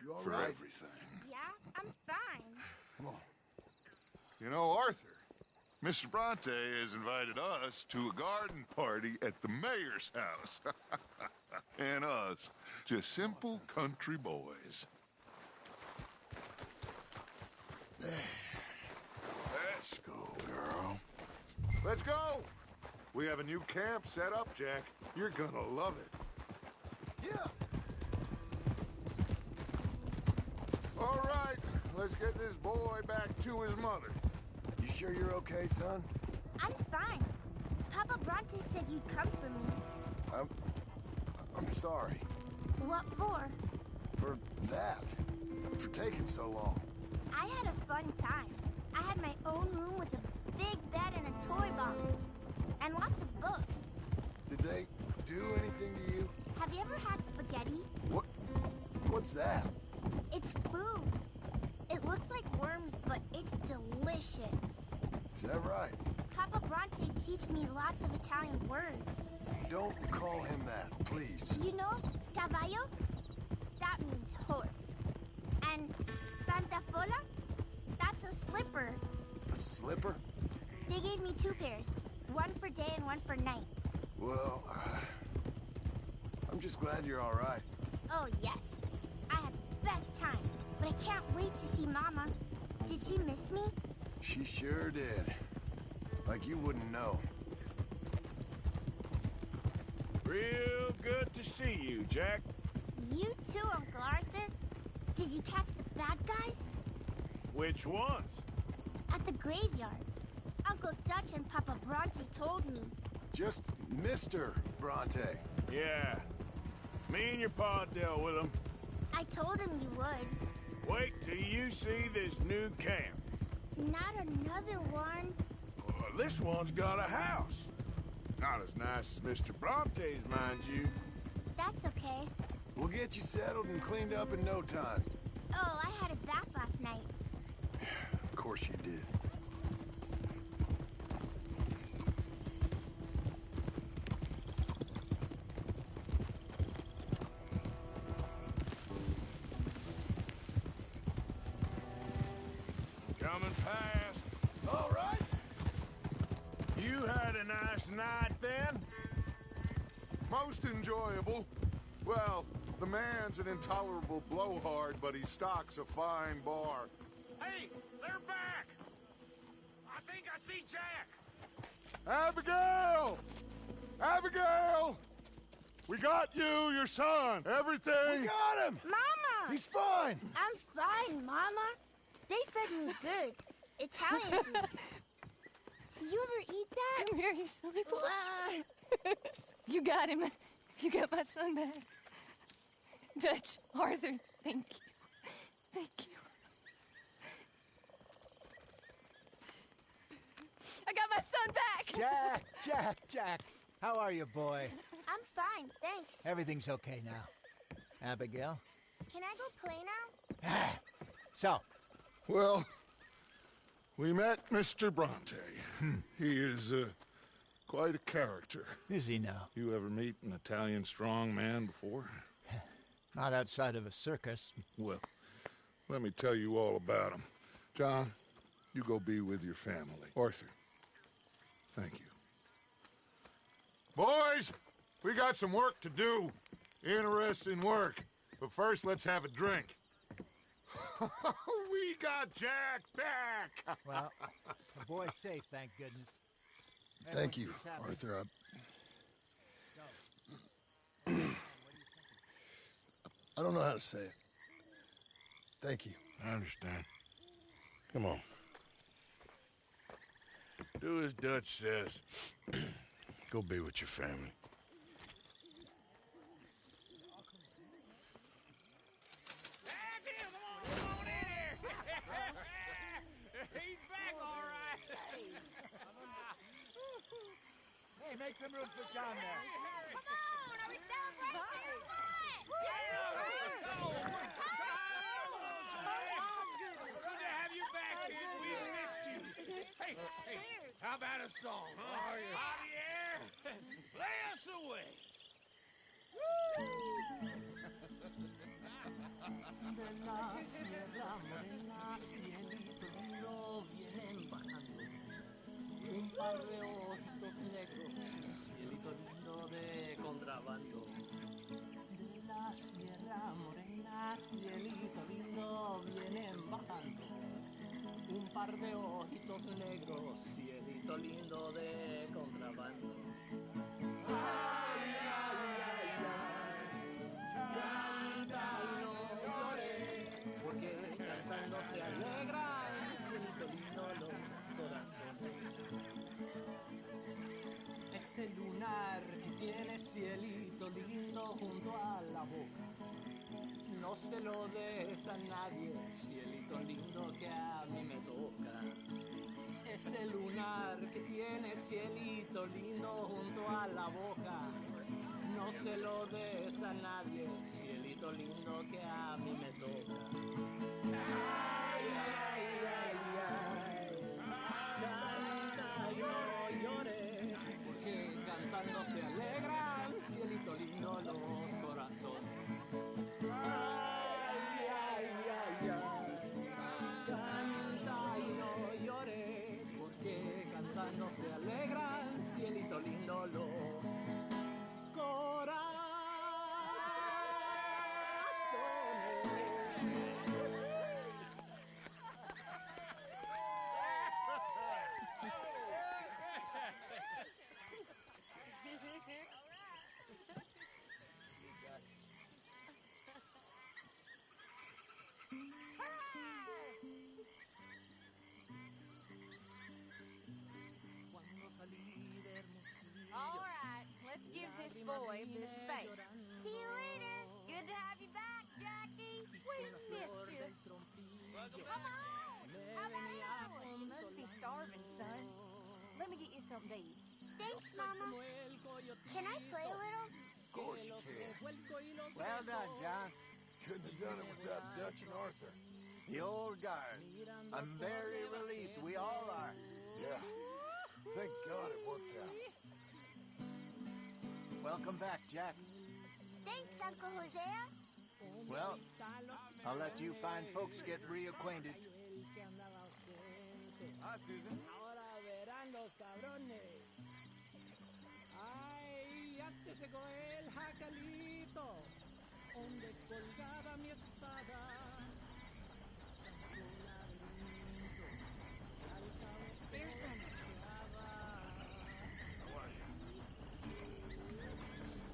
You all for right? everything. Yeah, I'm fine. Come on. You know, Arthur, Mr. Bronte has invited us to a garden party at the mayor's house. And us, just simple country boys. Let's go, girl. Let's go! We have a new camp set up, Jack. You're gonna love it. Yeah. All right, let's get this boy back to his mother. You sure you're okay, son? I'm fine. Papa Bronte said you'd come for me. I'm sorry. What for? For that. For taking so long. I had a fun time. I had my own room with a big bed and a toy box. And lots of books. Did they do anything to you? Have you ever had spaghetti? What's that? It's food. It looks like worms, but it's delicious. Is that right? Papa Bronte teach me lots of Italian words. Don't call him that, please. You know, caballo? That means horse. And pantafola? That's a slipper. A slipper? They gave me 2 pairs. One for day and one for night. Well, I'm just glad you're all right. Oh, yes. I had the best time. But I can't wait to see Mama. Did she miss me? She sure did. Like you wouldn't know. Real good to see you, Jack. You too, Uncle Arthur. Did you catch the bad guys? Which ones? At the graveyard. Uncle Dutch and Papa Bronte told me. Just Mr. Bronte. Yeah. Me and your pa dealt with them. I told him you would. Wait till you see this new camp. Not another one. Well, this one's got a house. Not as nice as Mr. Bronte's, mind you. That's okay. We'll get you settled and cleaned up in no time. Oh, I had a bath last night. Of course you did. Coming past. All right. You had a nice night then? Most enjoyable. Well, the man's an intolerable blowhard, but he stocks a fine bar. Hey, they're back! I think I see Jack! Abigail! Abigail! We got you, your son, everything! We got him! Mama! He's fine! I'm fine, Mama. They fed me good. Italian food. You ever eat that? Come here, you silly boy. You got him. You got my son back. Dutch, Arthur, thank you. Thank you. I got my son back! Jack. How are you, boy? I'm fine, thanks. Everything's okay now. Abigail? Can I go play now? So, Well, we met Mr. Bronte. He is quite a character. is he now? You ever meet an Italian strong man before? Not outside of a circus. Well, let me tell you all about him. John, you go be with your family. Arthur, thank you. Boys, we got some work to do. Interesting work. But first, let's have a drink. We got Jack back! Well, the boy's safe, thank goodness. Thank you, Everyone's just happy. Arthur. I don't know how to say it. Thank you. I understand. Come on. Do as Dutch says. Go be with your family. He's back, all right. Hey, make some room for John there. Come on, are we celebrating or what? Good to have you back, kid. We missed you. Hey, how about a song, huh? Javier, play us away. De la sierra morena, cielito lindo, vienen bajando un par de ojitos negros, cielito lindo de contrabando. De la sierra morena, cielito lindo, vienen bajando un par de ojitos negros, cielito lindo de contrabando. Ay, ay, ay, ay, canta y no llores, porque cantando se alegran, cielito lindo los corazones. Ese lunar que tiene cielito lindo junto a la boca, no se lo des a nadie, cielito lindo que a mí me toca. Ese lunar que tiene cielito lindo junto a la boca, no se lo des a nadie, cielito lindo que a mí me toca. Ay, ay, ay, ay, canta y no llores, porque cantando se alegran, cielito lindo los corazones. Ay, ay, ay, ay, canta y no llores, porque cantando se alegran, cielito lindo los corazones. All right, let's give this boy a bit of space. See you later. Good to have you back, Jackie. We missed you. Come on. How about another one? You must be starving, son. Let me get you something to eat. Thanks, Mama. Can I play a little? Of course you can. Well done, John. Couldn't have done it without Dutch and Arthur. The old guard. I'm very relieved. We all are. Yeah. Thank God it worked out. Welcome back, Jack. Thanks, Uncle Hosea. Well, I'll let you fine folks get reacquainted. Hi, Susan. Ahora verán los cabrones. Ay, ya se secó el jacalito, donde colgaba mi espada.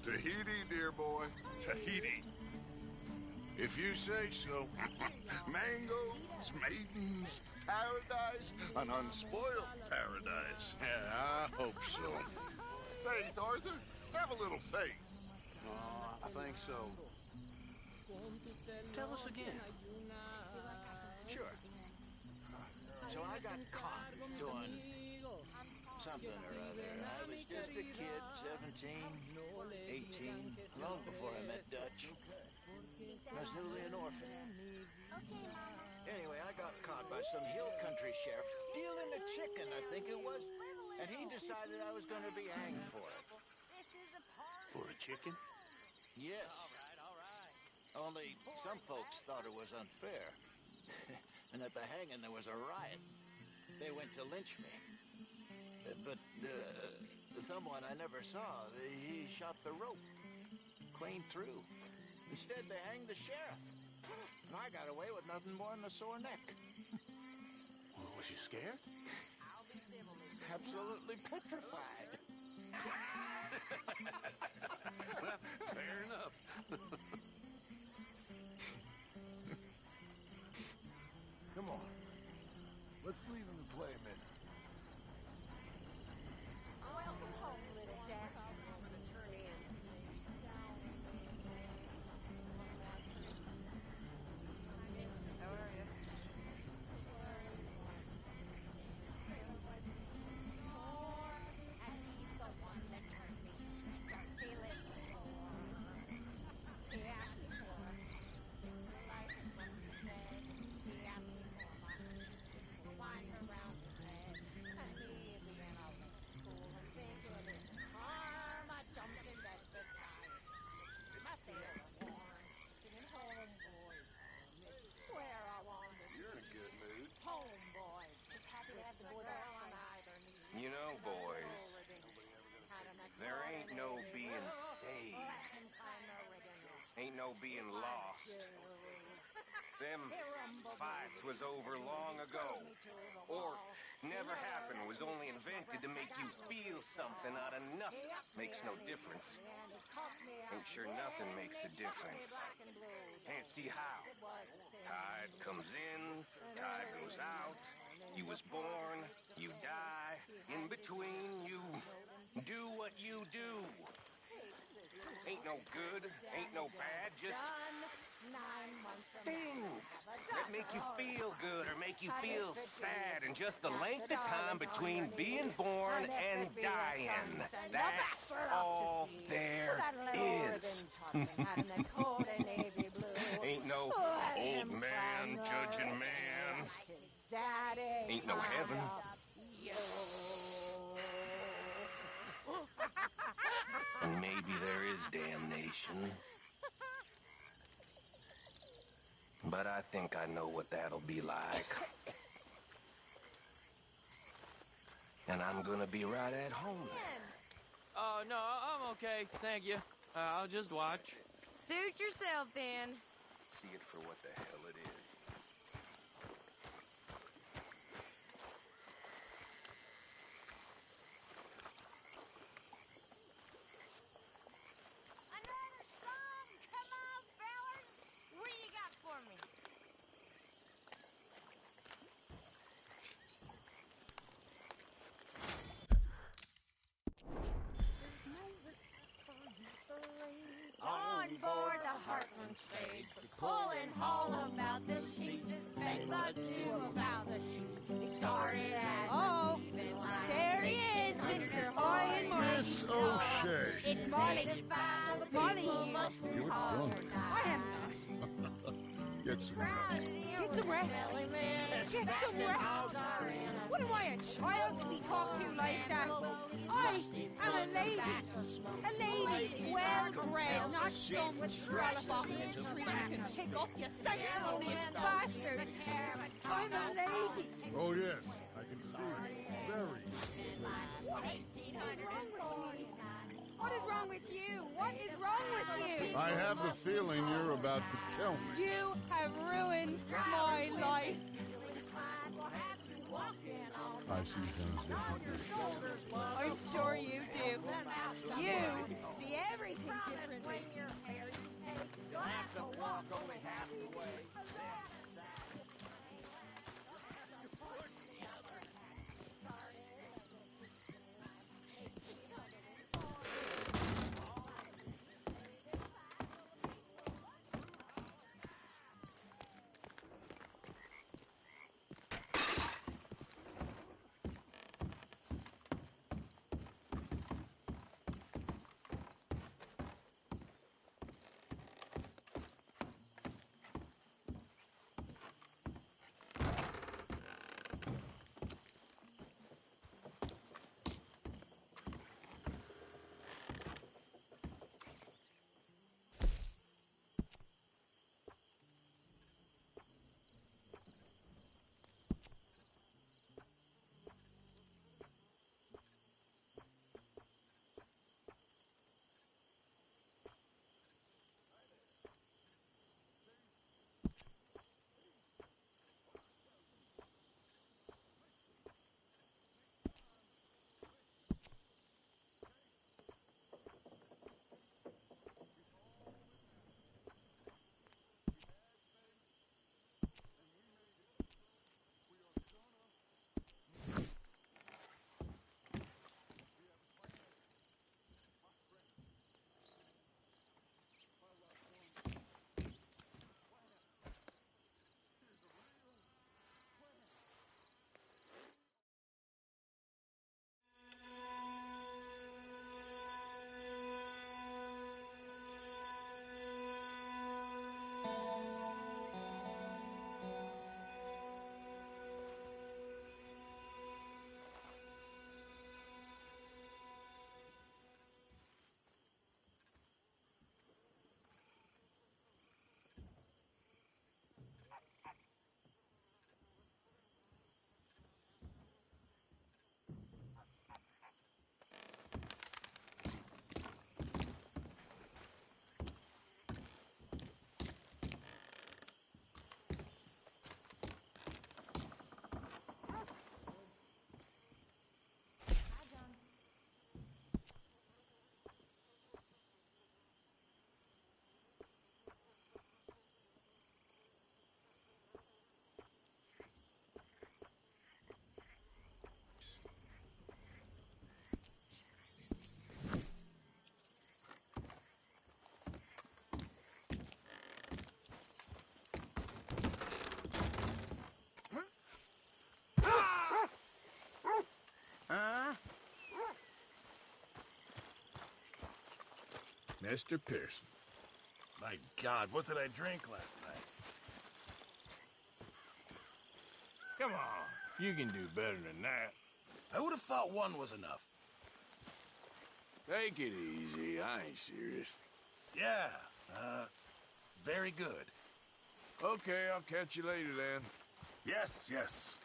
Tahiti, dear boy. Tahiti. If you say so. Mangoes, maidens, paradise, an unspoiled paradise. Yeah, I hope so. Faith, Arthur. Have a little faith. I think so. Tell us again. Sure. So I got caught doing something or other. I was just a kid, 17, 18, long before I met Dutch. I was newly an orphan. Anyway, I got caught by some hill country sheriff stealing a chicken, I think it was. And he decided I was going to be hanged for it. For a chicken? Yes. Only some folks thought it was unfair. And at the hanging, there was a riot. They went to lynch me. But someone I never saw, he shot the rope clean through. Instead, they hanged the sheriff. And I got away with nothing more than a sore neck. Well, was you scared? Absolutely petrified. Well, fair enough. Come on. Let's leave him to play a minute. Welcome home, little Jack. How are you? And he's the one that turned me into a dirt You know, boys, there ain't no being saved. Ain't no being lost. Them fights was over long ago. Or never happened, was only invented to make you feel something out of nothing. Makes no difference. Ain't sure nothing makes a difference. Can't see how. Tide comes in, tide goes out. You was born, you die. In between, you do what you do. Ain't no good, ain't no bad, just things that make you feel good or make you feel sad, and just the length of time between being born and dying. That's all there is. Ain't no old man judging man. Ain't no heaven. And maybe there is damnation. But I think I know what that'll be like. And I'm gonna be right at home then. Oh, no, I'm okay. Thank you. I'll just watch. Suit yourself, then. See it for what the hell it is. Another song? Come on, fellas. What do you got for me? On board the Heartland stage, pulling all about the sheets. His bed bugs knew about the shoot. He started as a thieving line. There he is, Mr. High and Mighty. Miss O'Shea. It's Molly. Molly here. You're drunk. I am not. Get some rest. Get some rest. Get some rest. What am I, a child to be talked to like that? I am a lady. A lady, well-bred, not some trollop off the tree you can pick up, you sanctimonious bastard. I'm a lady. Oh, yes. I can see. Very. What is wrong with you? What is wrong with you? I have the feeling you're about to tell me. You have ruined my life. I see things differently. I'm sure you do. You see everything differently. You'll have to walk only half the way. Mr. Pearson. My God, what did I drink last night? Come on, you can do better than that. I would have thought one was enough. Take it easy, I ain't serious. Yeah, very good. Okay, I'll catch you later then. Yes, yes.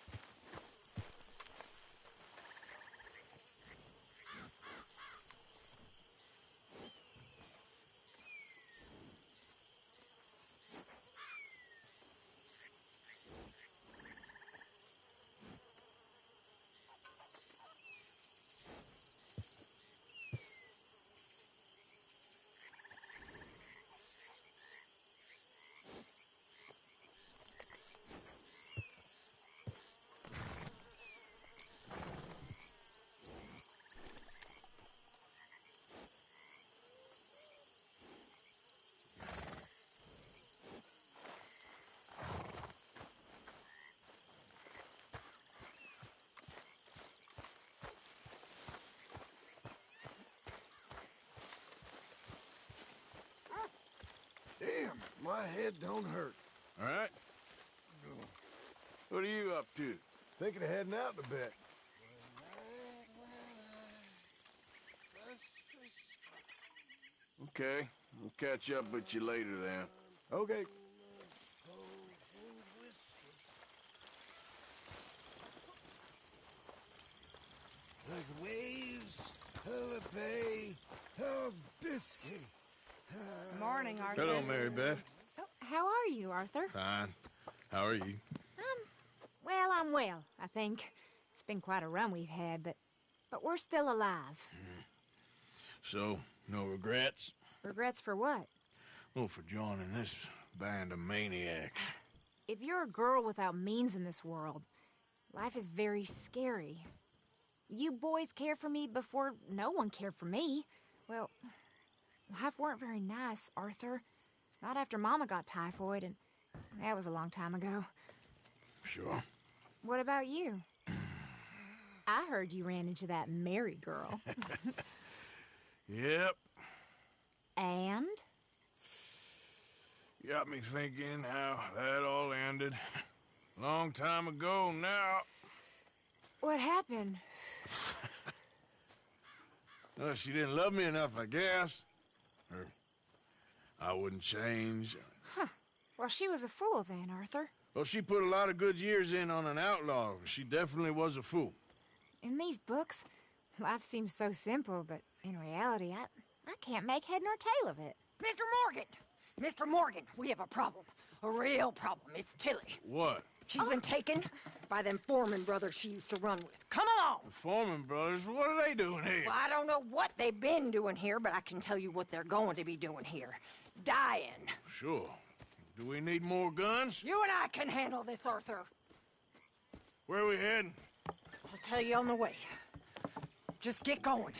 Damn, my head don't hurt. All right. What are you up to? Thinking of heading out in a bit. Okay, we'll catch up with you later then. Okay. Like waves of a bay of biscuit. Morning, Arthur. Hello, Mary Beth. Oh, how are you, Arthur? Fine. How are you? Well, I'm well, I think. It's been quite a run we've had, but we're still alive. So, no regrets? Regrets for what? Well, for joining this band of maniacs. If you're a girl without means in this world, life is very scary. You boys cared for me before no one cared for me. Well, life weren't very nice, Arthur. Not after Mama got typhoid, and that was a long time ago. Sure. What about you? I heard you ran into that Mary girl. Yep. And? Got me thinking how that all ended. Long time ago now. What happened? Well, she didn't love me enough, I guess. Or I wouldn't change. Huh. Well, she was a fool then, Arthur. Well, she put a lot of good years in on an outlaw. She definitely was a fool. In these books, life seems so simple, but in reality, I can't make head nor tail of it. Mr. Morgan! Mr. Morgan, we have a problem. A real problem. It's Tilly. What? She's been taken by them Foreman brothers she used to run with. Come along! The Foreman brothers? What are they doing here? Well, I don't know what they've been doing here, but I can tell you what they're going to be doing here. Dying. Sure. Do we need more guns? You and I can handle this, Arthur. Where are we heading? I'll tell you on the way. Just get going.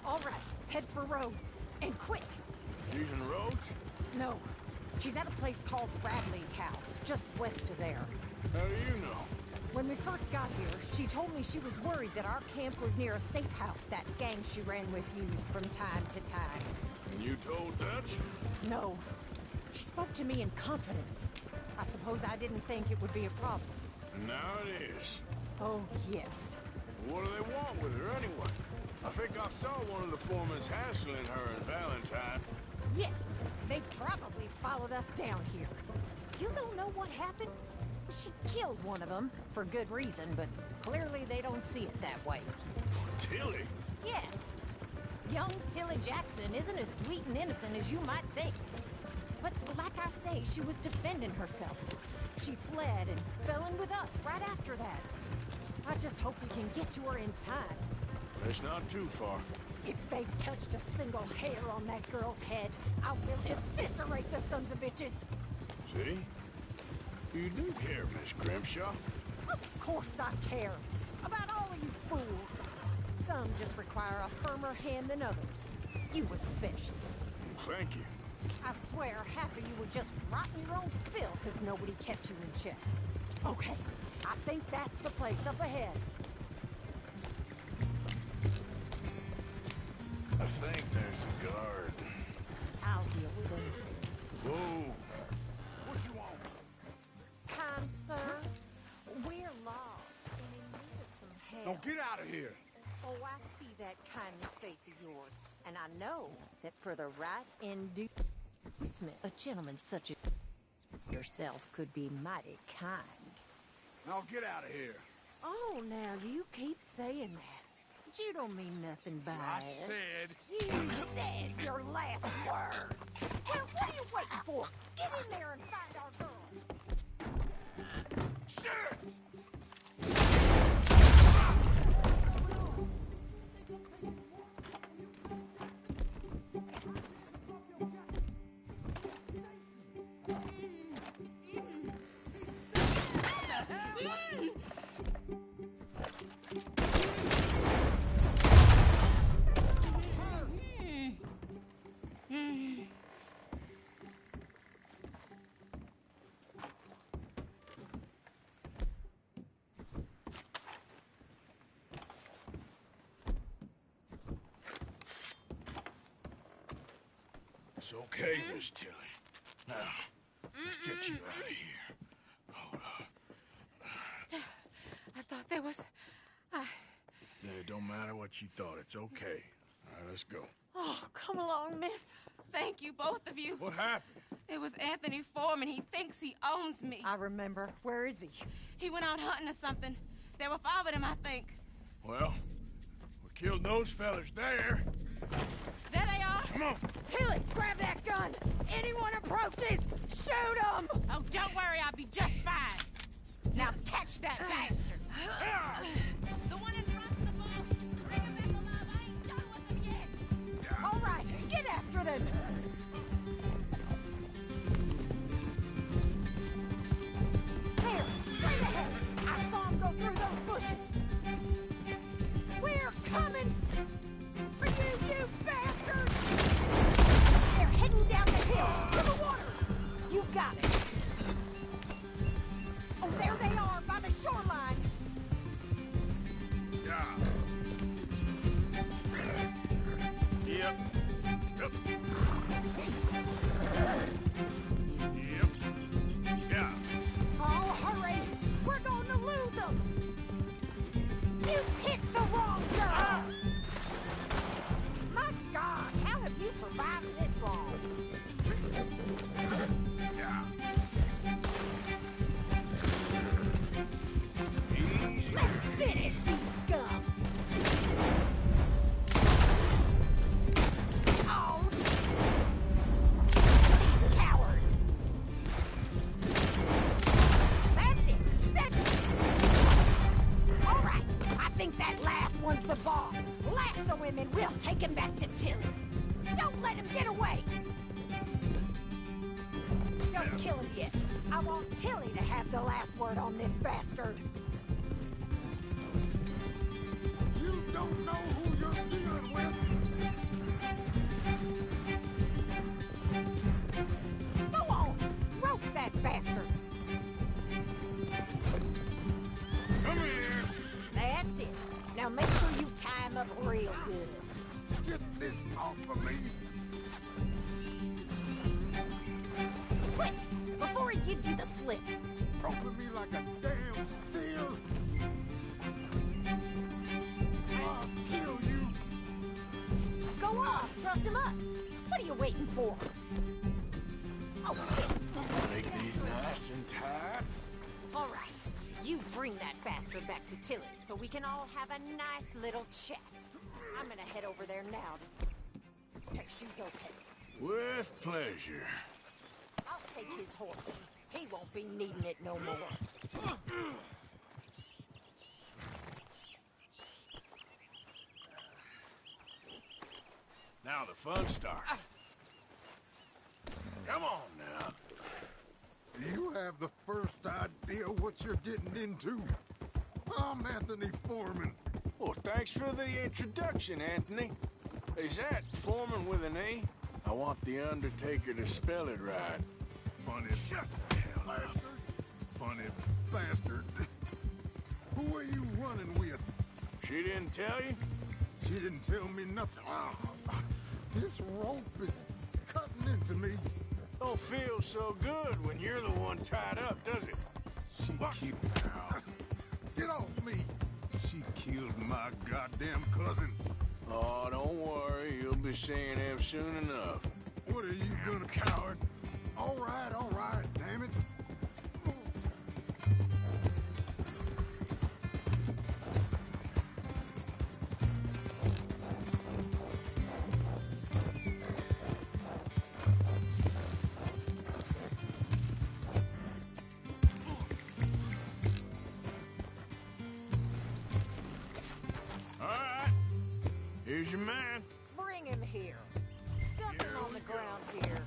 All right, head for Rhodes, and quick. Using roads? No, she's at a place called Bradley's house, just west of there. How do you know? When we first got here, she told me she was worried that our camp was near a safe house that gang she ran with used from time to time. And you told Dutch? No. She spoke to me in confidence. I suppose I didn't think it would be a problem. And now it is. Oh, yes. What do they want with her anyway? I think I saw one of the foremans hassling her and Valentine. Yes, they probably followed us down here. You don't know what happened? She killed one of them, for good reason, but clearly they don't see it that way. Tilly? Yes. Young Tilly Jackson isn't as sweet and innocent as you might think. But like I say, she was defending herself. She fled and fell in with us right after that. I just hope we can get to her in time. That's not too far. If they've touched a single hair on that girl's head, I will eviscerate the sons of bitches. See? You do care, Miss Grimshaw. Of course I care. About all of you fools. Some just require a firmer hand than others. You especially. Thank you. I swear half of you would just rot in your own filth if nobody kept you in check. Okay, I think that's the place up ahead. think there's a guard. I'll deal with him. Whoa. What you want? Kind sir, we're lost and in need of some help. Now get out of here. Oh, I see that kindly face of yours, and I know that for the right inducement, a gentleman such as yourself could be mighty kind. Now get out of here. Oh, now you keep saying that. But you don't mean nothing by I it. said... You said your last words. Well, what are you waiting for? Get in there and find our girl. Shit! It's okay, Miss Tilly. Now, let's get you out of here. Hold up. I thought there was... It don't matter what you thought. It's okay. All right, let's go. Oh, come along, miss. Thank you, both of you. What happened? It was Anthony Foreman. He thinks he owns me. I remember. Where is he? He went out hunting or something. There were 5 of them, I think. Well, we killed those fellas there. There they are. Come on. Tilly, grab that gun. Anyone approaches, shoot them. Oh, don't worry. I'll be just fine. Now catch that bastard. The one in front of the ball. Bring him back alive. I ain't done with them yet. All right, get after them. There, straight ahead. I saw him go through those bushes. We're coming for you, you bastard! They're heading down the hill to the water. You got it. Oh, there they are by the shoreline. Yeah. Yep. Yep. Yep. Yeah. Oh, hurry! We're going to lose them! You picked the wrong girl! My God, how have you survived this long? Yeah. Let's finish these scum! Oh! These cowards! That's it! Step it! All right, I think that last one's the boss. Lasso him and we'll take him back to Tilly. Don't let him get away! Don't kill him yet. I want Tilly to have the last word on this bastard. You don't know who you're dealing with. Go on! Rope that bastard! Come here. That's it. Now make sure you tie him up real good. Get this off of me. Quick! Before he gives you the slip. Roping me like a damn steer. I'll kill you. Go on! Truss him up! What are you waiting for? Oh, shit! Make these nice and tight. All right. You bring that bastard back to Tilly so we can all have a nice little chat. I'm gonna head over there now to check she's okay. With pleasure. I'll take his horse. He won't be needing it no more. Now the fun starts. Come on now. You have the first idea what you're getting into. I'm Anthony Foreman. Well, thanks for the introduction, Anthony. Is that Foreman with an A? I want the Undertaker to spell it right. Funny bastard. Funny bastard. Who are you running with? She didn't tell you? She didn't tell me nothing. This rope is cutting into me. Don't feel so good when you're the one tied up, does it? She killed... Get off me! She killed my goddamn cousin. Oh, don't worry. You'll be seeing him soon enough. What are you gonna... Coward. All right, damn it. Here's your man. Bring him here. Dump him on the ground here.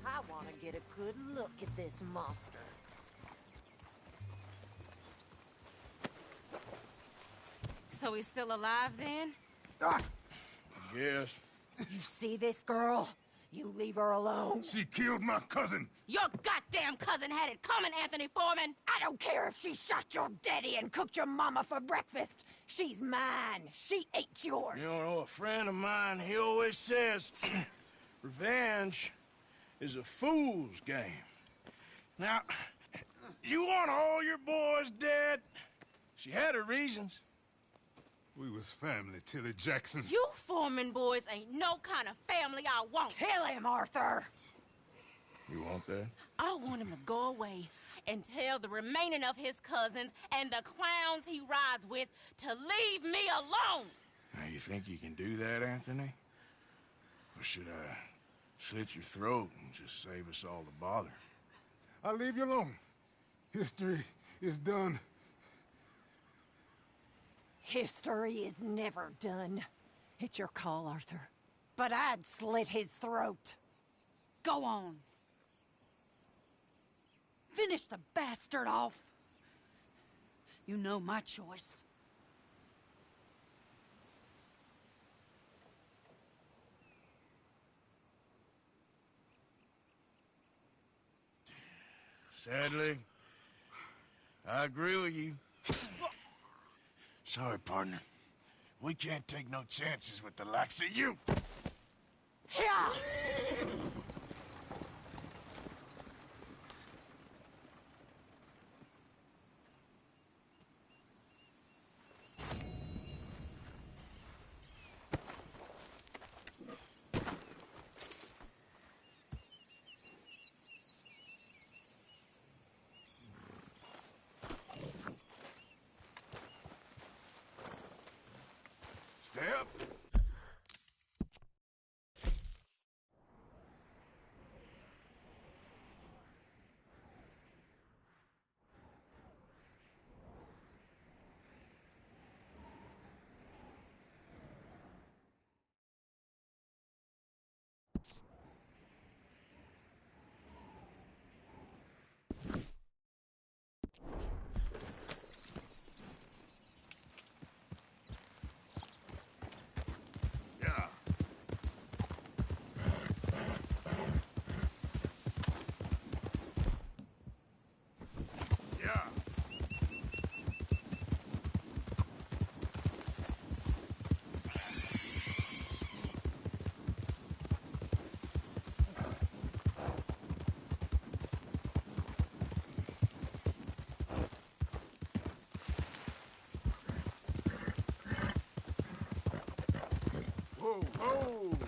I want to get a good look at this monster. So he's still alive then? Yes. You see this girl? You leave her alone. She killed my cousin. Your goddamn cousin had it coming, Anthony Foreman. I don't care if she shot your daddy and cooked your mama for breakfast. She's mine. She ate yours. You know, a friend of mine, he always says, revenge is a fool's game. Now, you want all your boys dead? She had her reasons. We was family, Tilly Jackson. You Foreman boys ain't no kind of family I want. Kill him, Arthur. You want that? I want him to go away and tell the remaining of his cousins and the clowns he rides with to leave me alone. Now, you think you can do that, Anthony? Or should I slit your throat and just save us all the bother? I'll leave you alone. History is done. History is never done. It's your call, Arthur. But I'd slit his throat. Go on. Finish the bastard off. You know my choice. Sadly, I agree with you. Sorry, partner. We can't take no chances with the likes of you. Yeah. Step. Whoa, whoa!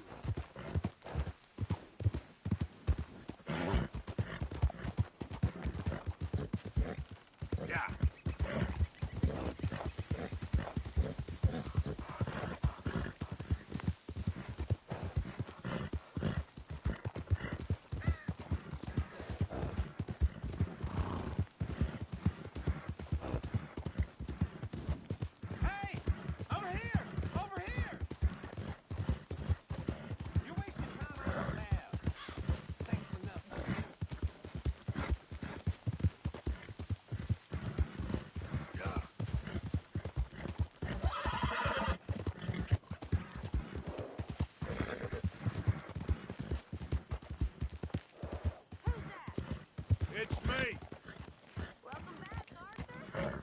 Yeah. Hey! Over here! Over here! You're wasting time around now. Thanks for nothing. It's me. Welcome back, Arthur.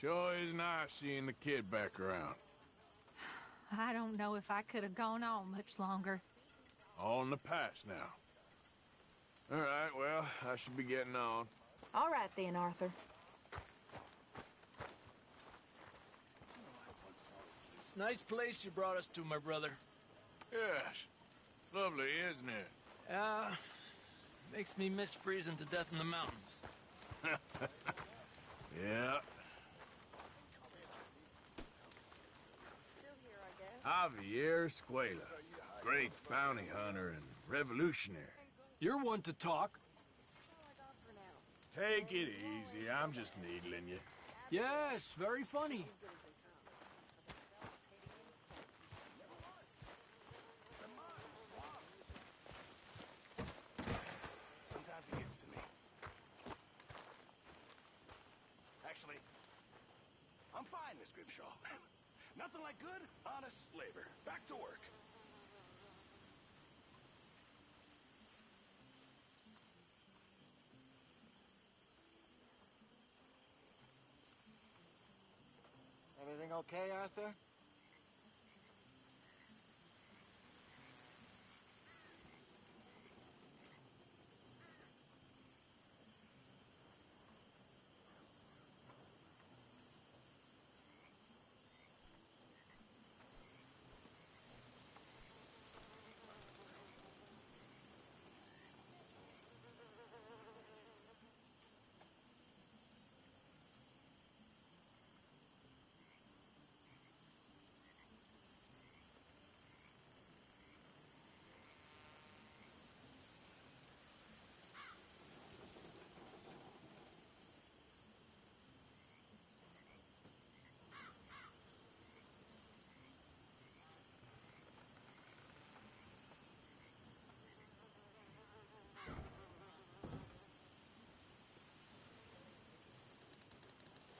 Sure is nice seeing the kid back around. I don't know if I could have gone on much longer. All in the past now. All right, well, I should be getting on. All right then, Arthur. It's a nice place you brought us to, my brother. Yes. Lovely, isn't it? Makes me miss freezing to death in the mountains. Yeah. Javier Escuela. Great bounty hunter and revolutionary. You're one to talk. Take it easy. I'm just needling you. Yes, very funny. Sometimes it gets to me. Actually, I'm fine, Miss Grimshaw. Nothing like good, honest labor. Back to work. Everything okay, Arthur?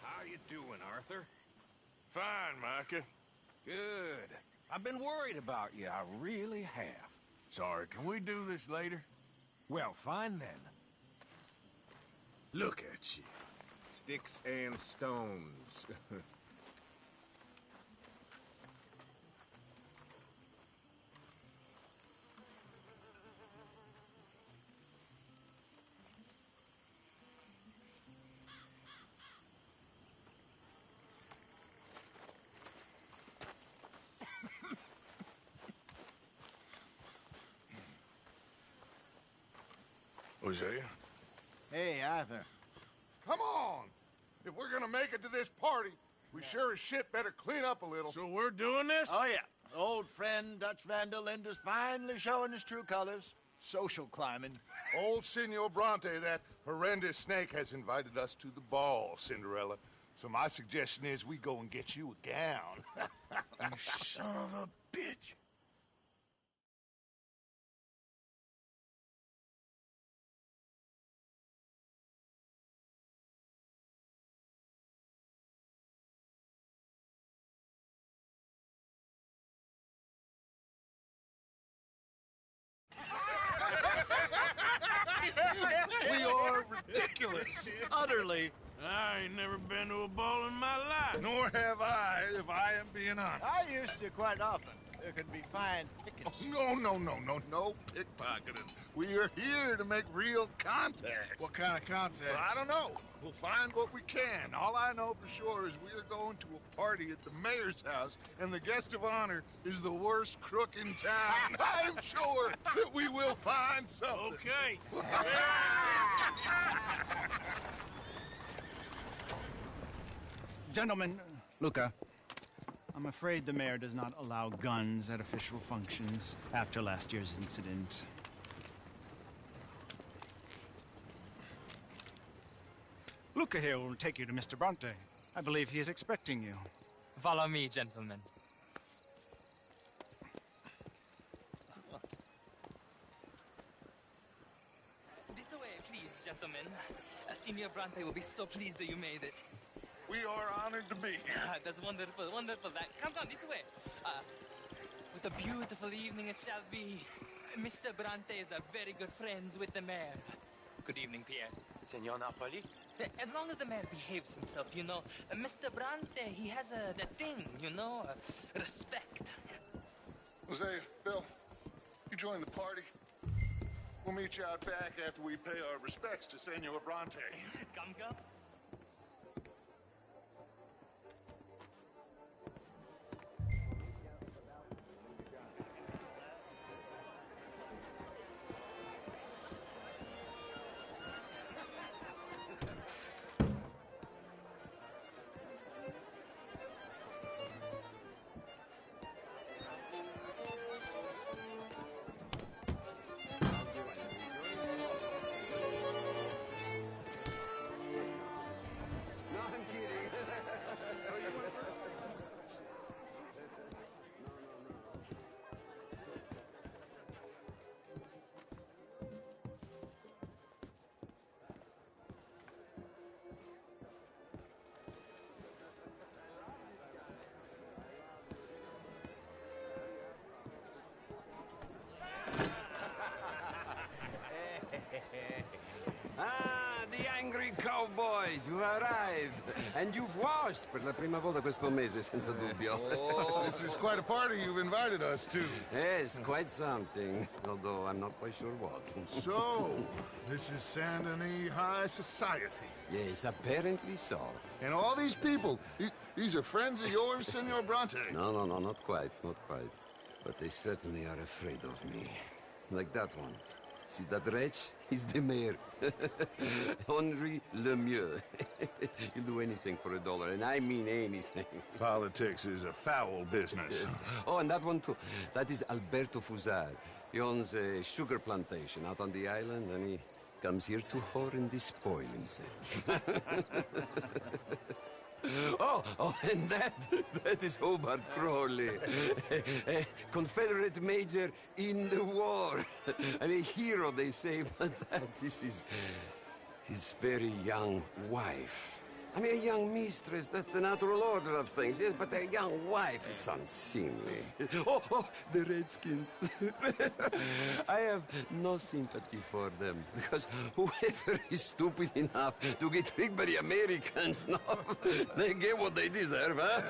How you doing, Arthur? Fine, Micah. Good. I've been worried about you, I really have. Sorry, can we do this later? Well, fine then. Look at you. Sticks and stones. Hosea? Hey, Arthur. Come on! If we're gonna make it to this party, we sure as shit better clean up a little. So we're doing this? Oh, yeah. Old friend Dutch Van der Linde's finally showing his true colors. Social climbing. Old Senor Bronte, that horrendous snake, has invited us to the ball, Cinderella. So my suggestion is we go and get you a gown. You son of a bitch. We are ridiculous. Utterly. I ain't never been to a ball in my life. Nor have I, if I am being honest. I used to quite often. There could be fine pickings. No pickpocketing. We are here to make real contact. What kind of contact? Well, I don't know. We'll find what we can. All I know for sure is we are going to a party at the mayor's house, and the guest of honor is the worst crook in town. I'm sure that we will find something. Okay. Gentlemen, Luca, I'm afraid the mayor does not allow guns at official functions after last year's incident. Luca here will take you to Mr. Bronte. I believe he is expecting you. Follow me, gentlemen. This way, please, gentlemen. Senor Bronte will be so pleased that you made it. We are honored to be here. That's wonderful, wonderful. Come on, this way. What a beautiful evening it shall be. Mr. Bronte is a very good friends with the mayor. Good evening, Pierre. Senor Napoli? As long as the mayor behaves himself, you know. Mr. Bronte, he has a thing, you know, respect. Jose, Bill, you join the party. We'll meet you out back after we pay our respects to Senor Bronte. Come, come. Ah, the angry cowboys, you've arrived. And you've washed per la prima volta questo mese, senza dubbio. Oh, this is quite a party you've invited us to. Yes, quite something. Although I'm not quite sure what. So, this is Saint Denis High Society. Yes, apparently so. And all these people, these are friends of yours, Senor Bronte? No, not quite, not quite. But they certainly are afraid of me. Like that one. See that wretch? He's the mayor. Henri Lemieux. He'll do anything for $1, and I mean anything. Politics is a foul business. Yes. Oh, and that one too. That is Alberto Fusar. He owns a sugar plantation out on the island, and he comes here to whore and despoil himself. Oh, and that is Hobart Crawley, a Confederate major in the war. And a hero, they say, but that is his very young wife. I mean, a young mistress, that's the natural order of things, yes, but a young wife is unseemly. Oh, the Redskins. I have no sympathy for them, because whoever is stupid enough to get tricked by the Americans, no, they get what they deserve, huh?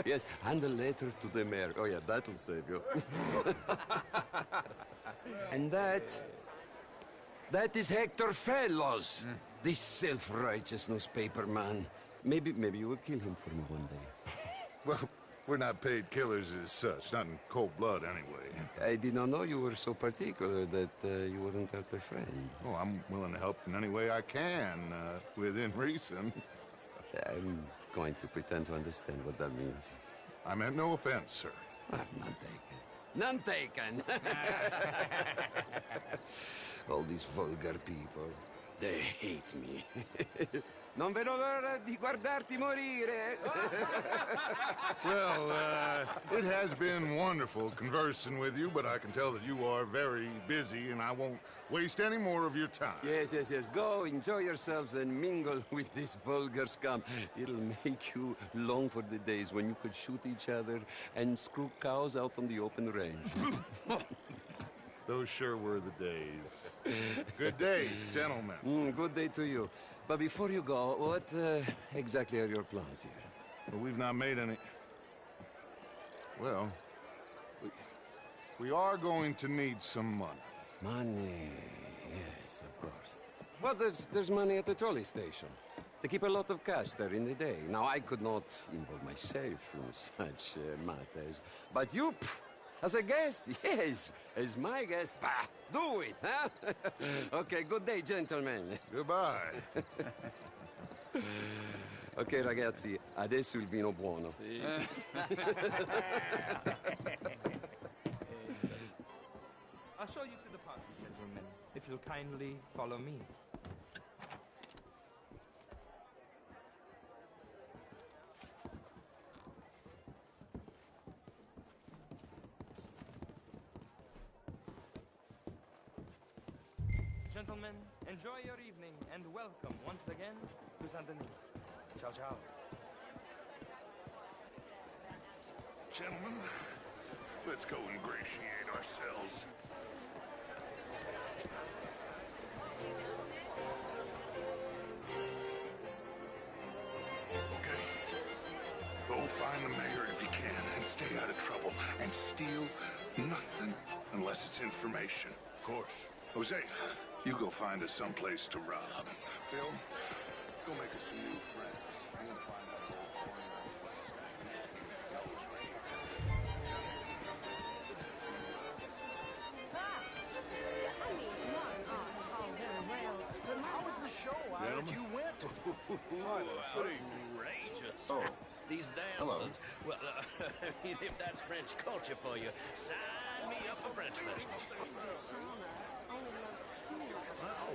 Yes, and a letter to the mayor. Oh, yeah, that'll save you. And that is Hector Fellows. This self-righteous newspaper man. Maybe you will kill him for me one day. Well, we're not paid killers as such, not in cold blood anyway. I did not know you were so particular that you wouldn't help a friend. Oh, I'm willing to help in any way I can, within reason. I'm going to pretend to understand what that means. I meant no offense, sir. None taken. None taken! All these vulgar people. They hate me. Non vedo l'ora di guardarti morire. Well, it has been wonderful conversing with you, but I can tell that you are very busy, and I won't waste any more of your time. Yes. Go, enjoy yourselves, and mingle with this vulgar scum. It'll make you long for the days when you could shoot each other and screw cows out on the open range. Those sure were the days. Good day, gentlemen. Good day to you. But before you go, what exactly are your plans here? Well, we've not made any... Well, we are going to need some money. Money, yes, of course. Well, there's money at the trolley station. They keep a lot of cash there in the day. Now, I could not involve myself in such matters. But you... As a guest? Yes. As my guest? Bah, do it, huh? Okay, good day, gentlemen. Goodbye. Ok, ragazzi, adesso il vino buono. Sì. I'll show you to the party, gentlemen, if you'll kindly follow me. Gentlemen, enjoy your evening and welcome once again to Saint Denis. Ciao, ciao. Gentlemen, let's go ingratiate ourselves. find the mayor if you can, and stay out of trouble. And steal nothing unless it's information. Of course. Jose, you go find us someplace to rob. Bill, go make us some new friends. I'm gonna find out where the foreign How was the show? I heard you went. Outrageous. Oh. These damsels. Well, if that's French culture for you, sign me up for French lessons.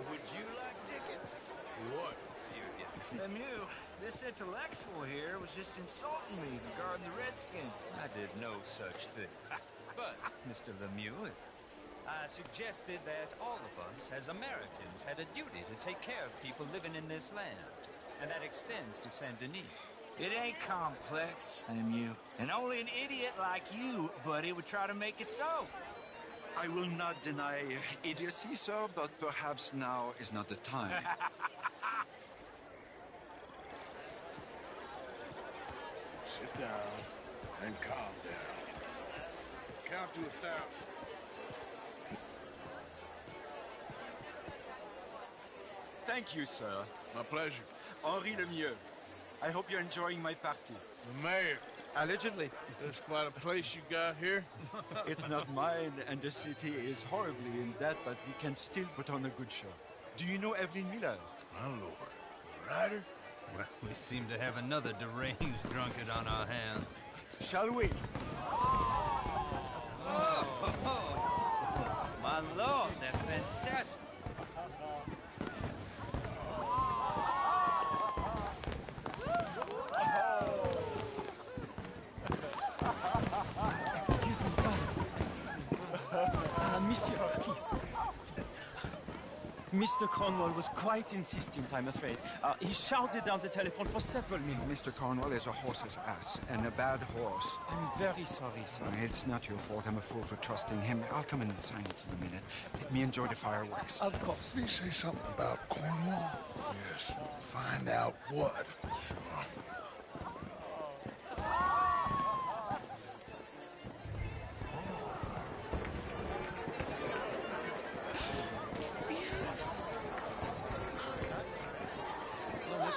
Would you like tickets? What? Lemieux, this intellectual here was just insulting me regarding the Redskin. I did no such thing. But, Mr. Lemieux, I suggested that all of us, as Americans, had a duty to take care of people living in this land. And that extends to Saint-Denis. It ain't complex, Lemieux. And only an idiot like you, buddy, would try to make it so. I will not deny idiocy, sir, but perhaps now is not the time. Sit down and calm down. Count to 1,000. Thank you, sir. My pleasure. Henri Lemieux. I hope you're enjoying my party. The mayor. Allegedly. That's quite a place you got here. It's not mine, and the city is horribly in debt, but we can still put on a good show. Do you know Evelyn Miller? My lord. Ryder? Well, we seem to have another deranged drunkard on our hands. Shall we? Oh, my lord, they're fantastic. Excuse me, brother. Monsieur, please. Mr. Cornwall was quite insistent, I'm afraid. He shouted down the telephone for several minutes. Mr. Cornwall is a horse's ass, and a bad horse. I'm very sorry, sir. It's not your fault. I'm a fool for trusting him. I'll come and sign it in a minute. Let me enjoy the fireworks. Of course. Did he say something about Cornwall? Yes. Find out what.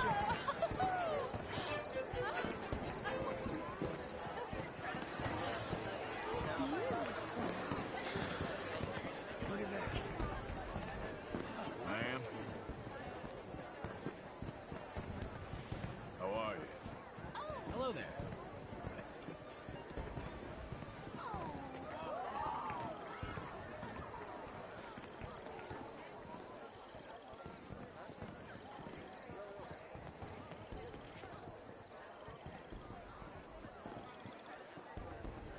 Sure.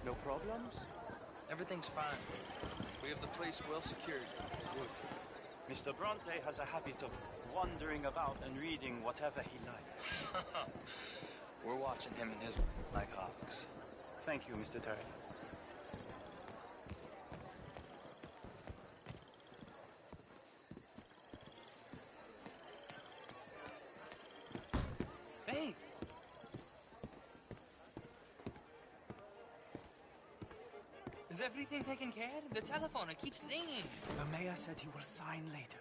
No problems? Everything's fine. We have the place well secured. Good. Mr. Bronte has a habit of wandering about and reading whatever he likes. We're watching him and his like hawks. Thank you, Mr. Terry. Hey! Is everything taken care of? The telephone, it keeps ringing. The mayor said he will sign later.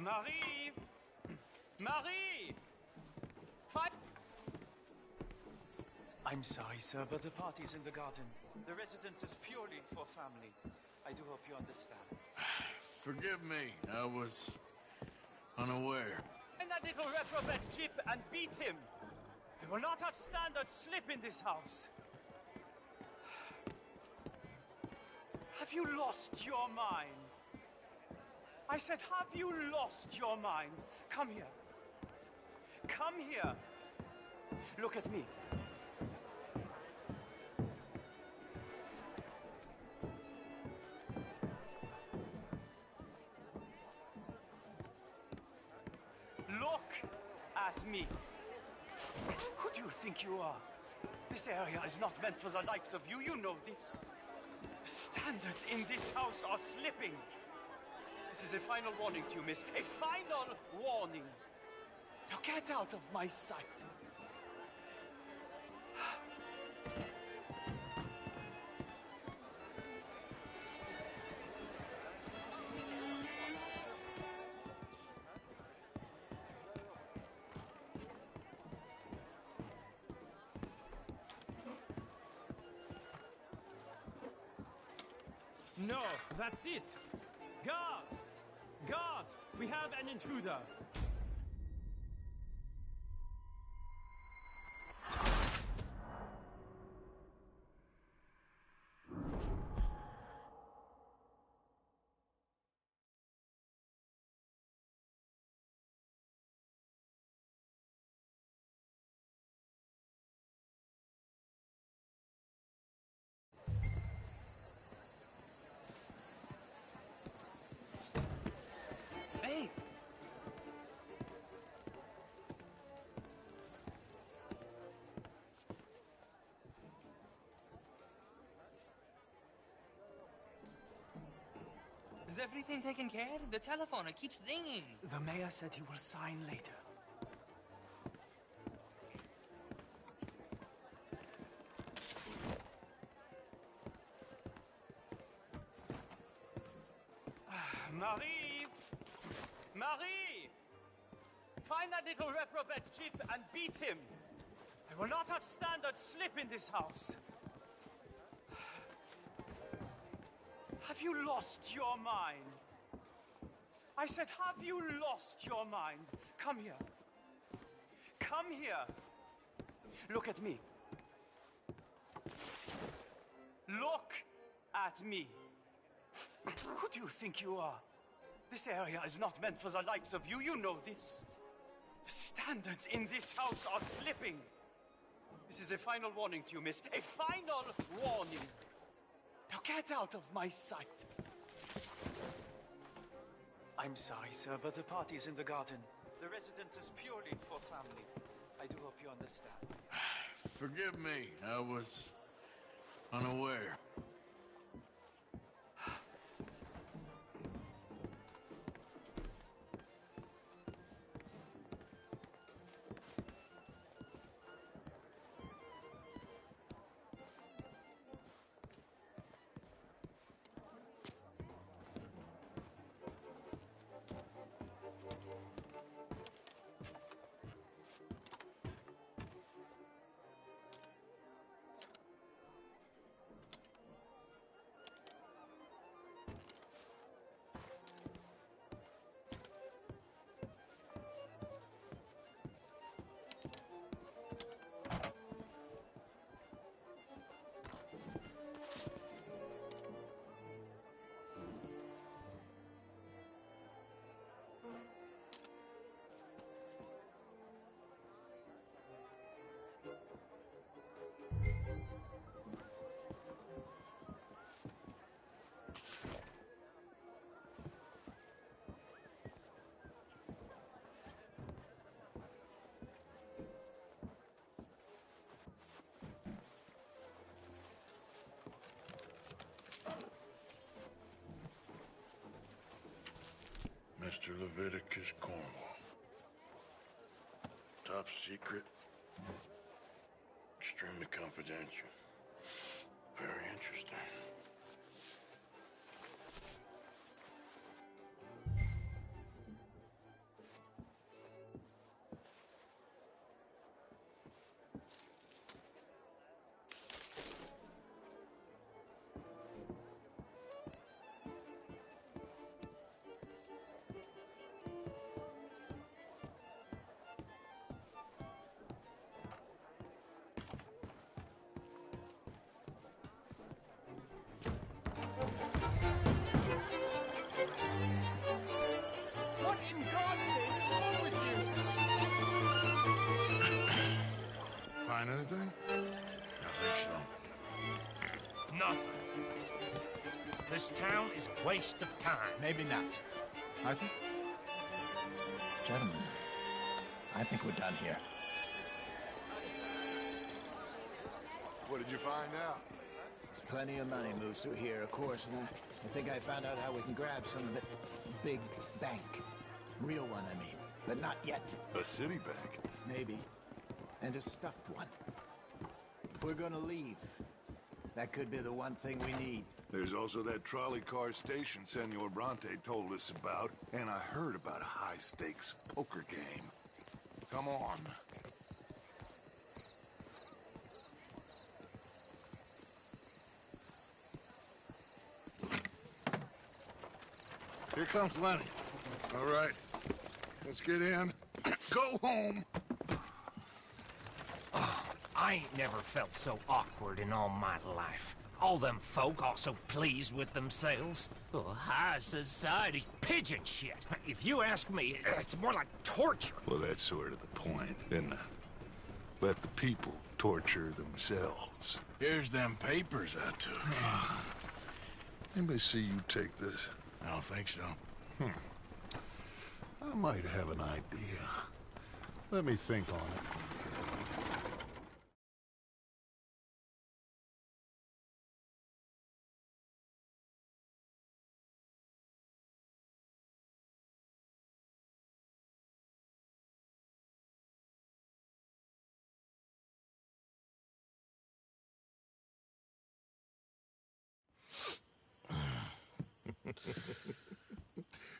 Marie! Marie! I'm sorry, sir, but the party's in the garden. The residence is purely for family. I do hope you understand. Forgive me. I was unaware. Find that little reprobate Chip and beat him. We will not have standard slip in this house. Have you lost your mind? I said, have you lost your mind? Come here. Come here. Look at me. Look at me. Who do you think you are? This area is not meant for the likes of you. You know this. Standards in this house are slipping. This is a final warning to you, miss. A final warning. Now get out of my sight. No, that's it! Guards! Guards! We have an intruder! Hey! Is everything taken care of? The telephone, it keeps ringing. The mayor said he will sign later. Marie! Marie! Find that little reprobate Chip and beat him. I will not have standards slip in this house. Have you lost your mind? I said, have you lost your mind? Come here. Come here. Look at me. Look at me. Who do you think you are? This area is not meant for the likes of you. You know this. The standards in this house are slipping. This is a final warning to you, miss. A final warning. Now get out of my sight. I'm sorry, sir, but the party is in the garden. The residence is purely for family. I do hope you understand. Forgive me. I was unaware. Mr. Leviticus Cornwall. Top secret. Extremely confidential. Very interesting. What in God's name is wrong with you? Find anything? I think so. Nothing. This town is a waste of time. Maybe not. Arthur? Gentlemen, I think we're done here. What did you find out? There's plenty of money moves through here, of course, and I think I found out how we can grab some of it. Big bank. Real one, I mean. But not yet. A city bank? Maybe. And a stuffed one. If we're gonna leave, that could be the one thing we need. There's also that trolley car station Senor Bronte told us about, and I heard about a high-stakes poker game. Come on. Here comes Lenny. All right, let's get in. Go home. Oh, I ain't never felt so awkward in all my life. All them folk all so pleased with themselves. Oh, high society's pigeon shit. If you ask me, it's more like torture. Well, that's sort of the point, isn't it? Let the people torture themselves. Here's them papers I took. Anybody see you take this? I don't think so. I might have an idea. Let me think on it.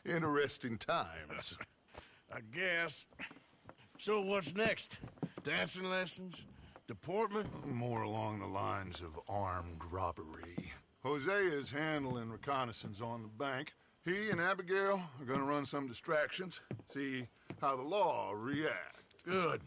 Interesting times. I guess. So what's next? Dancing lessons? Deportment? More along the lines of armed robbery. Hosea is handling reconnaissance on the bank. He and Abigail are gonna run some distractions, see how the law reacts. Good.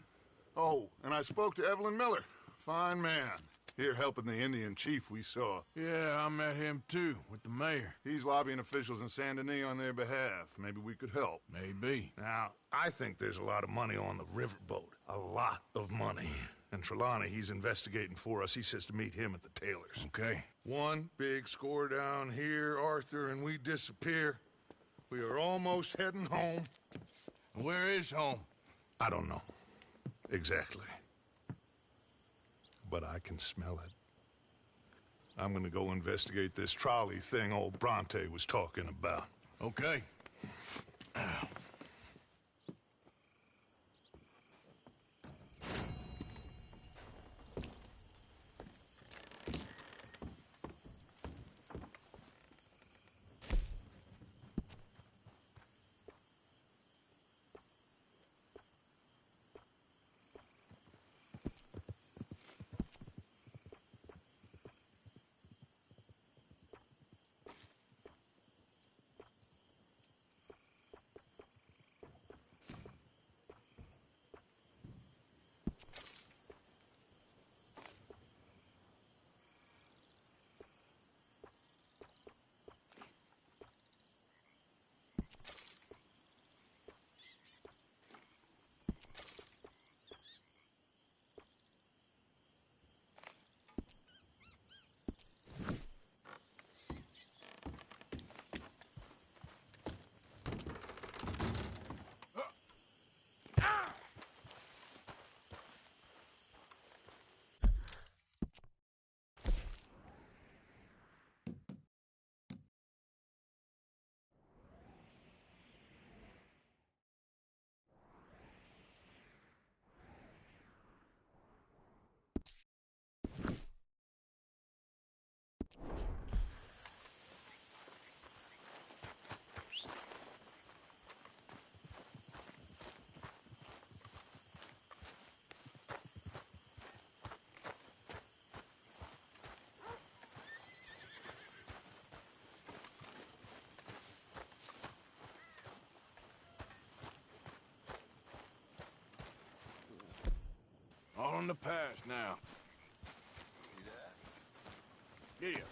Oh, and I spoke to Evelyn Miller. Fine man. Here helping the Indian chief we saw. Yeah, I met him too, with the mayor. He's lobbying officials in Saint Denis on their behalf. Maybe we could help. Maybe. Now, I think there's a lot of money on the riverboat. A lot of money. And Trelawney, he's investigating for us. He says to meet him at the Taylor's. Okay. One big score down here, Arthur, and we disappear. We are almost heading home. Where is home? I don't know. Exactly. But I can smell it. I'm gonna go investigate this trolley thing old Bronte was talking about. Okay. All in the past now. See that? Yeah.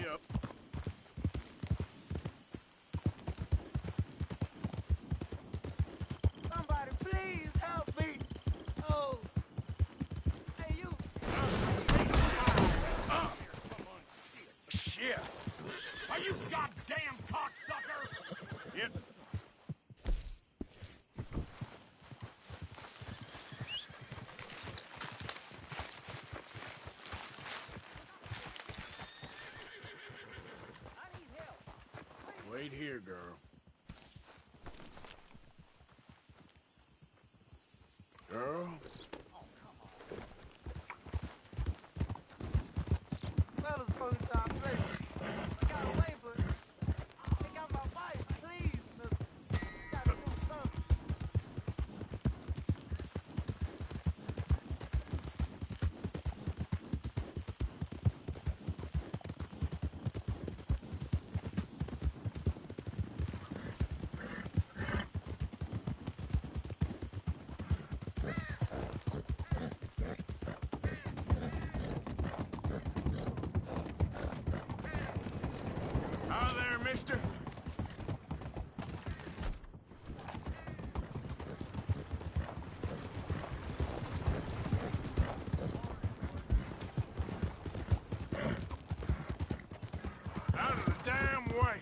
Hurry up. Somebody, please help me! Oh! Hey, you! Shit! Are you goddamn cocksucker? Yep. Wait here, girl. Girl? Fellas, both stop, please. I got away, but they got my wife. Please, mister. You gotta do something. Hi there, mister. Out of the damn way.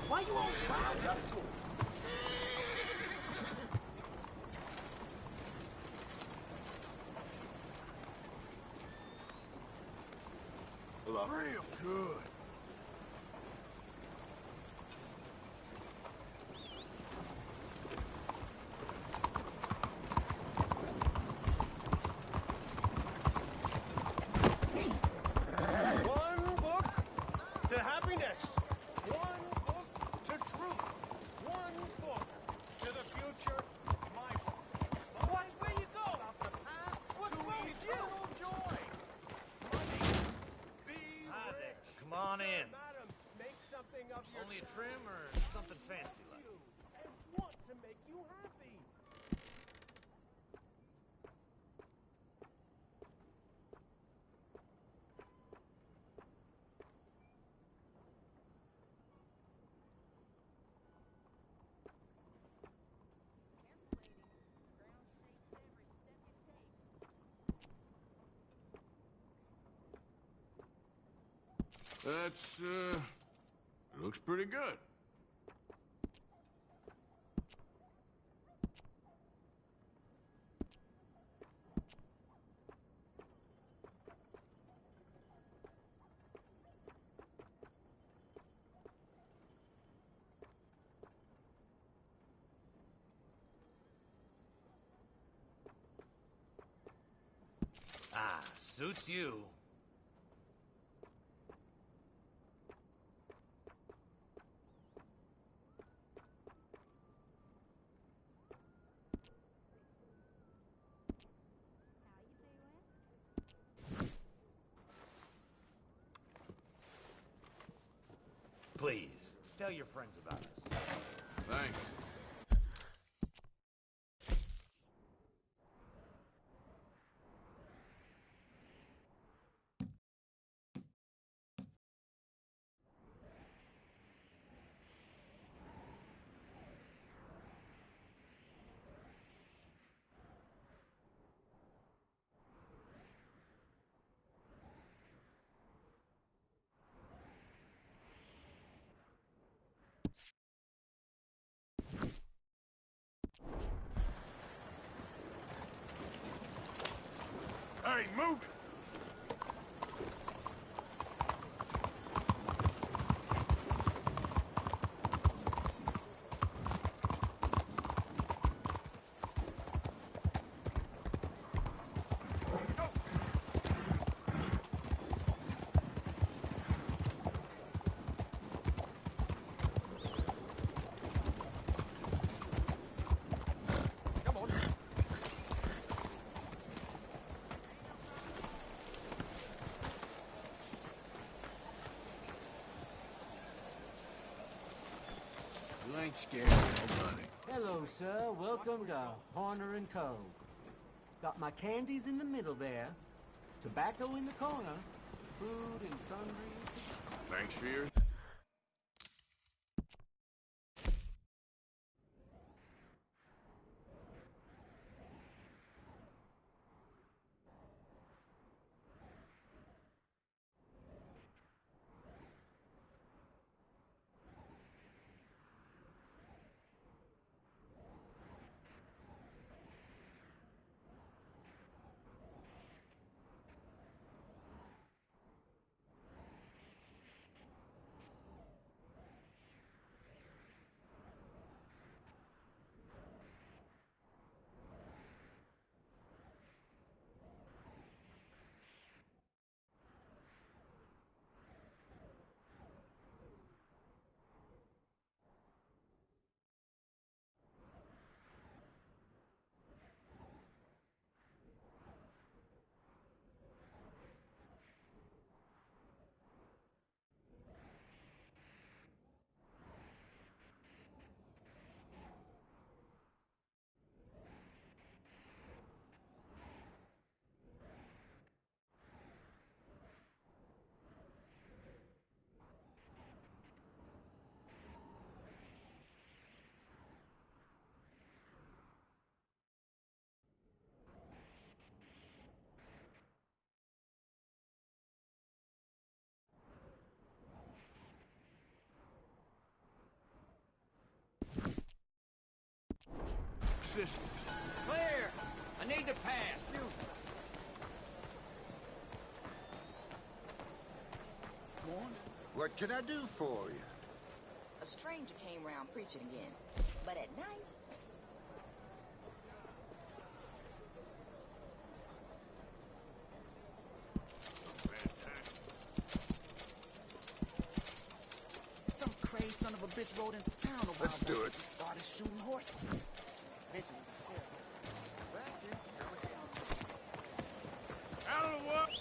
Why you all wound up for? Hello. Real good. One book to happiness. One book to truth. One book to the future, my friend. What? Where you go? What's wrong with you? Joy. Money. Be Hi there. rich. Come on in. Madam, make something of your Only a trim or something fancy like? and want to make you happy. That's, looks pretty good. Ah, suits you. Please, tell your friends about us. Thanks. Hey, move it! You ain't scared of nobody. Hello, sir. Welcome to Horner & Co. Got my candies in the middle there, tobacco in the corner, food and sundries. Thanks for your... Assistance. Clear! I need to pass. What can I do for you? A stranger came around preaching again, but at night. Some crazy son of a bitch rode into town a while Let's do back. it. He started shooting horses. Out of the way!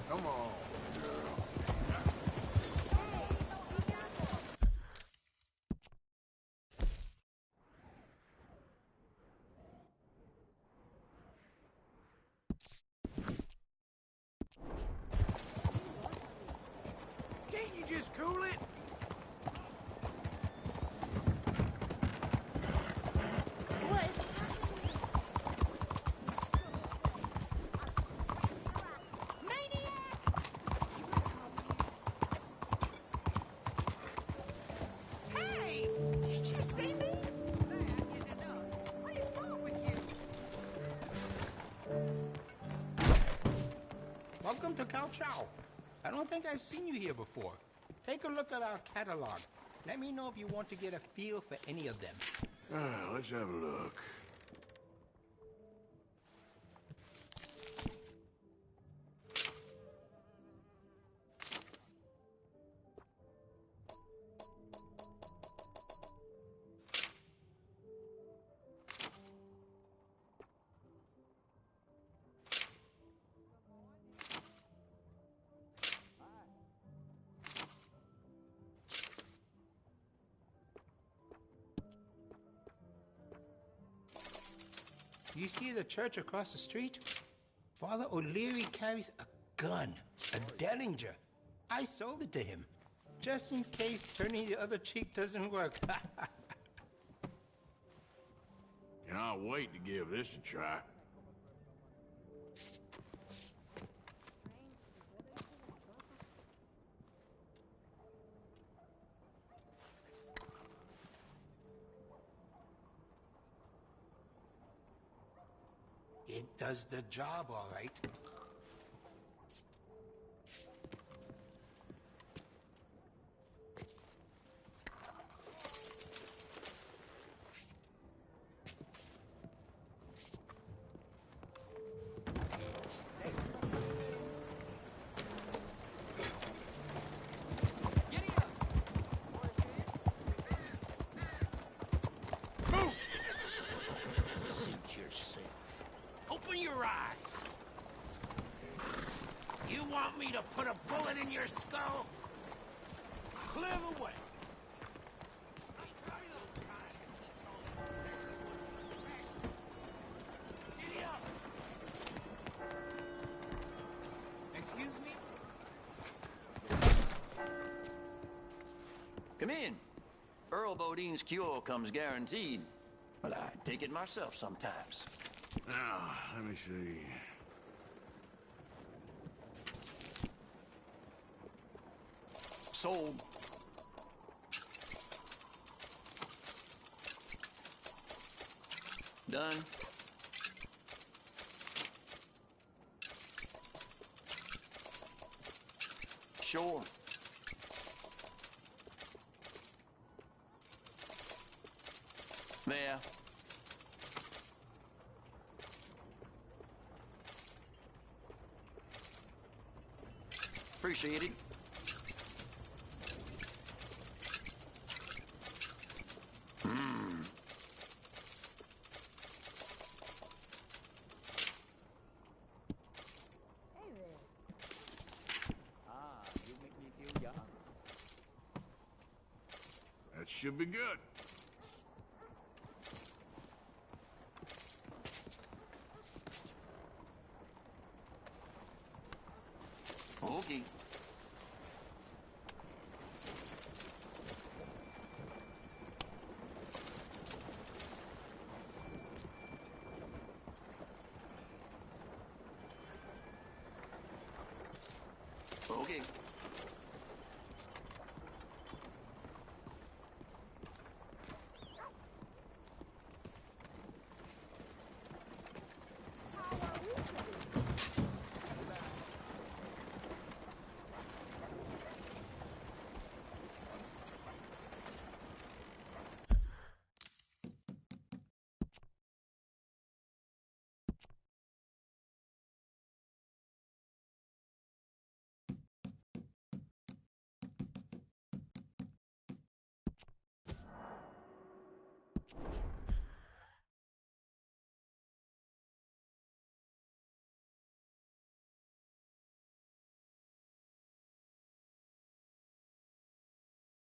Come on, girl. Can't you just cool it? Hey! Did you see me? What is wrong with you? Welcome to Cal Chow. I don't think I've seen you here before. Take a look at our catalog. Let me know if you want to get a feel for any of them. Let's have a look. You see the church across the street? Father O'Leary carries a gun, a Derringer. I sold it to him, just in case turning the other cheek doesn't work. Cannot wait to give this a try. It does the job, all right. Suit yourself. Open your eyes. You want me to put a bullet in your skull? Clear the way. Excuse me? Come in. Earl Bodine's cure comes guaranteed. But I take it myself sometimes. Now, let me see. Sold. Done. Sure. There. Appreciate it. That should be good.